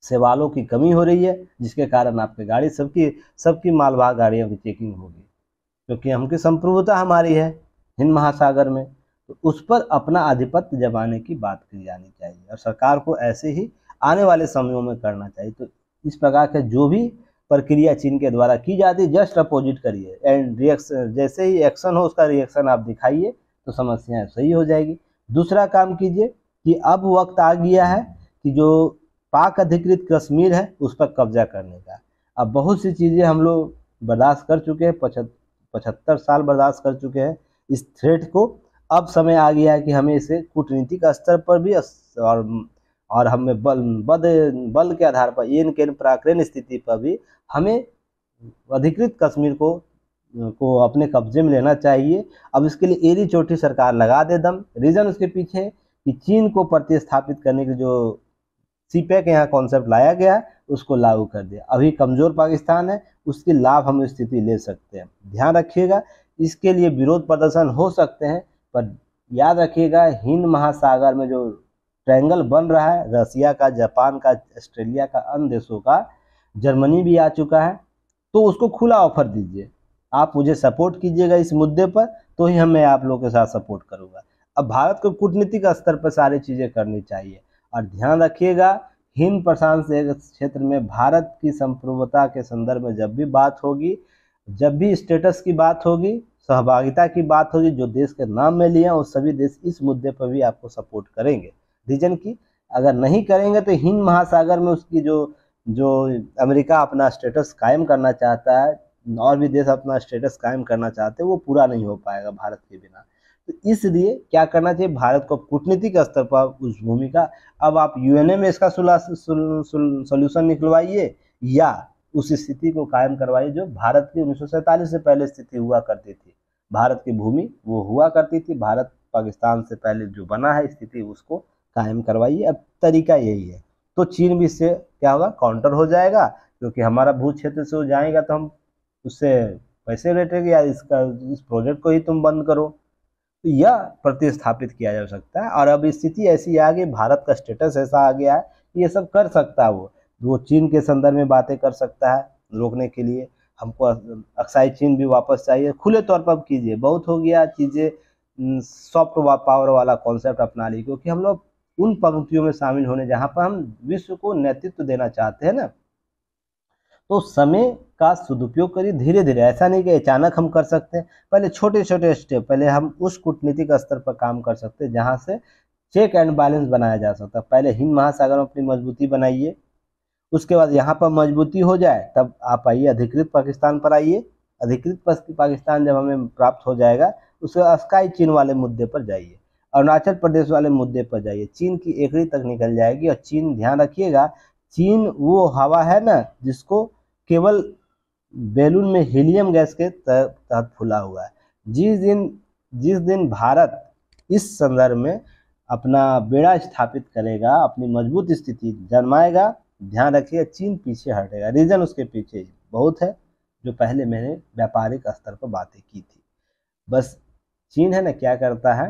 [SPEAKER 1] शैवालों की कमी हो रही है, जिसके कारण आपकी गाड़ी सबकी मालवाहक गाड़ियों की चेकिंग होगी, क्योंकि हमकी संप्रभुता हमारी है हिंद महासागर में। तो उस पर अपना आधिपत्य जमाने की बात की जानी चाहिए, और सरकार को ऐसे ही आने वाले समयों में करना चाहिए। तो इस प्रकार के जो भी प्रक्रिया चीन के द्वारा की जाती है, जस्ट अपोजिट करिए, एंड रिएक्शन जैसे ही एक्शन हो उसका रिएक्शन आप दिखाइए, तो समस्याएं सही हो जाएगी। दूसरा काम कीजिए कि अब वक्त आ गया है कि जो पाक अधिकृत कश्मीर है उस पर कब्जा करने का। अब बहुत सी चीज़ें हम लोग बर्दाश्त कर चुके हैं, 75 साल बर्दाश्त कर चुके हैं इस थ्रेट को। अब समय आ गया है कि हमें इसे कूटनीतिक स्तर पर भी और हमें बल के आधार पर एन पराक्रम स्थिति पर भी हमें अधिकृत कश्मीर को अपने कब्जे में लेना चाहिए। अब इसके लिए एड़ी चोटी सरकार लगा दे दम। रीजन उसके पीछे कि चीन को प्रतिस्थापित करने के जो सीपैक यहाँ कॉन्सेप्ट लाया गया है उसको लागू कर दिया। अभी कमजोर पाकिस्तान है, उसकी लाभ हम स्थिति ले सकते हैं। ध्यान रखिएगा, इसके लिए विरोध प्रदर्शन हो सकते हैं, पर याद रखिएगा हिंद महासागर में जो ट्रायंगल बन रहा है, रसिया का, जापान का, ऑस्ट्रेलिया का, अन्य देशों का, जर्मनी भी आ चुका है, तो उसको खुला ऑफर दीजिए। आप मुझे सपोर्ट कीजिएगा इस मुद्दे पर, तो ही मैं आप लोगों के साथ सपोर्ट करूंगा। अब भारत को कूटनीतिक स्तर पर सारी चीज़ें करनी चाहिए। और ध्यान रखिएगा, हिंद प्रशांत क्षेत्र में भारत की संप्रभुता के संदर्भ में जब भी बात होगी, जब भी स्टेटस की बात होगी, सहभागिता की बात होगी, जो देश के नाम में लिए वो सभी देश इस मुद्दे पर भी आपको सपोर्ट करेंगे। रीजन की अगर नहीं करेंगे तो हिंद महासागर में उसकी जो अमेरिका अपना स्टेटस कायम करना चाहता है, और भी देश अपना स्टेटस कायम करना चाहते हैं, वो पूरा नहीं हो पाएगा भारत के बिना। तो इसलिए क्या करना चाहिए, भारत को कूटनीतिक स्तर पर उस भूमिका, अब आप यूएनए में इसका सोल्यूशन निकलवाइए, या उस स्थिति को कायम करवाइए जो भारत की 1947 से पहले स्थिति हुआ करती थी। भारत की भूमि वो हुआ करती थी, भारत पाकिस्तान से पहले जो बना है स्थिति उसको कायम करवाइए। अब तरीका यही है, तो चीन भी इससे क्या होगा, काउंटर हो जाएगा, क्योंकि हमारा भू क्षेत्र से वो जाएगा तो हम उससे पैसे लेटेंगे, या इस प्रोजेक्ट को ही तुम बंद करो। तो यह प्रतिस्थापित किया जा सकता है। और अब स्थिति ऐसी आ गई, भारत का स्टेटस ऐसा आ गया है कि ये सब कर सकता है। वो चीन के संदर्भ में बातें कर सकता है रोकने के लिए। हमको अक्साई चीन भी वापस चाहिए, खुले तौर पर कीजिए, बहुत हो गया चीज़ें, सॉफ्ट पावर वाला कॉन्सेप्ट अपना ली, क्योंकि हम लोग उन पंक्तियों में शामिल होने जहाँ पर हम विश्व को नेतृत्व देना चाहते हैं ना। तो समय का सदुपयोग करिए धीरे धीरे, ऐसा नहीं कि अचानक हम कर सकते हैं। पहले छोटे छोटे स्टेप, पहले हम उस कूटनीतिक स्तर पर काम कर सकते हैं जहाँ से चेक एंड बैलेंस बनाया जा सकता है। पहले हिंद महासागर में अपनी मजबूती बनाइए, उसके बाद यहाँ पर मजबूती हो जाए तब आप आइए अधिकृत पाकिस्तान पर आइए। अधिकृत पाकिस्तान जब हमें प्राप्त हो जाएगा, उसके स्काई चीन वाले मुद्दे पर जाइए, अरुणाचल प्रदेश वाले मुद्दे पर जाइए, चीन की एकड़ी तक निकल जाएगी। और चीन, ध्यान रखिएगा, चीन वो हवा है ना जिसको केवल बैलून में हीलियम गैस के तहत फूला हुआ है। जिस दिन भारत इस संदर्भ में अपना बेड़ा स्थापित करेगा, अपनी मजबूत स्थिति जन्माएगा, ध्यान रखिए चीन पीछे हटेगा। रीजन उसके पीछे बहुत है जो पहले मैंने व्यापारिक स्तर पर बातें की थी। बस चीन है ना क्या करता है,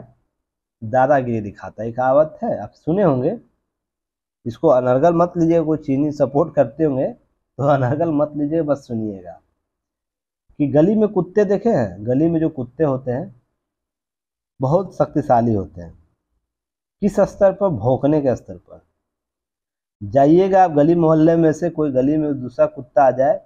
[SPEAKER 1] दादागिरी दिखाता है। कहावत है, आप सुने होंगे, इसको अनर्गल मत लीजिएगा, कोई चीनी सपोर्ट करते होंगे तो अनर्गल मत लीजिएगा, बस सुनिएगा कि गली में कुत्ते देखे हैं, गली में जो कुत्ते होते हैं बहुत शक्तिशाली होते हैं। किस स्तर पर? भौंकने के स्तर पर। जाइएगा आप गली मोहल्ले में से, कोई गली में दूसरा कुत्ता आ जाए,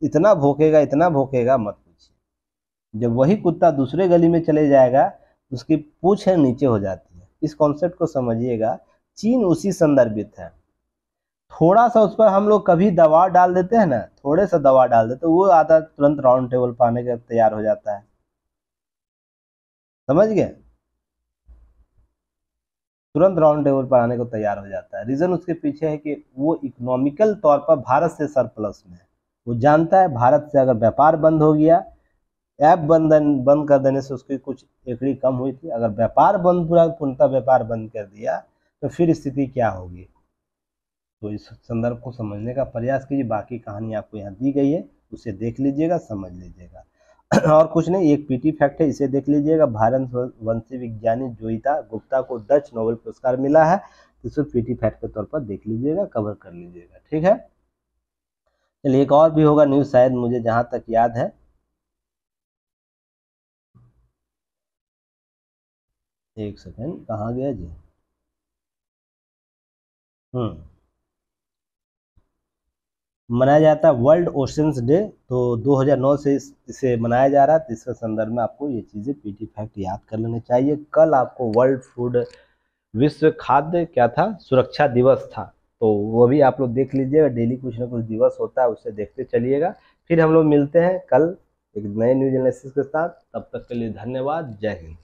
[SPEAKER 1] इतना भौंकेगा, इतना भौंकेगा मत पूछिए। जब वही कुत्ता दूसरे गली में चले जाएगा, उसकी पूंछ है नीचे हो जाती है। इस कॉन्सेप्ट को समझिएगा। चीन उसी संदर्भित है। थोड़ा सा उस पर हम लोग कभी दबाव डाल देते हैं ना, थोड़े सा दबाव डाल देते, वो आधा तुरंत राउंड टेबल पर आने के तैयार हो जाता है। समझ गए? तुरंत राउंड टेबल पर आने को तैयार हो जाता है। रीजन उसके पीछे है कि वो इकोनॉमिकल तौर पर भारत से सरप्लस में है। वो जानता है भारत से अगर व्यापार बंद हो गया, ऐप बंद कर देने से उसकी कुछ एकड़ी कम हुई थी, अगर व्यापार बंद, पूरा पूर्णतः व्यापार बंद कर दिया तो फिर स्थिति क्या होगी। तो इस संदर्भ को समझने का प्रयास कीजिए। बाकी कहानी आपको यहाँ दी गई है, उसे देख लीजिएगा, समझ लीजिएगा। और कुछ नहीं, एक पीटी फैक्ट है, इसे देख लीजिएगा। भारत वंशी विज्ञानी जोईता गुप्ता को डच नोबेल पुरस्कार मिला है। इसे पीटी फैक्ट के तौर पर देख लीजिएगा, कवर कर लीजिएगा। ठीक है, चलिए एक और भी होगा न्यूज़, शायद मुझे जहाँ तक याद है। एक सेकेंड, कहाँ गया जी? मनाया जाता है वर्ल्ड ओशंस डे, तो 2009 से इसे मनाया जा रहा है। तो इसके संदर्भ में आपको ये चीज़ें पीटी फैक्ट याद कर लेने चाहिए। कल आपको वर्ल्ड फूड, विश्व खाद्य क्या था, सुरक्षा दिवस था, तो वो भी आप लोग देख लीजिएगा। डेली कुछ ना कुछ दिवस होता है, उससे देखते चलिएगा। फिर हम लोग मिलते हैं कल एक नए न्यूज एनालिसिस के साथ। तब तक के लिए धन्यवाद। जय हिंद।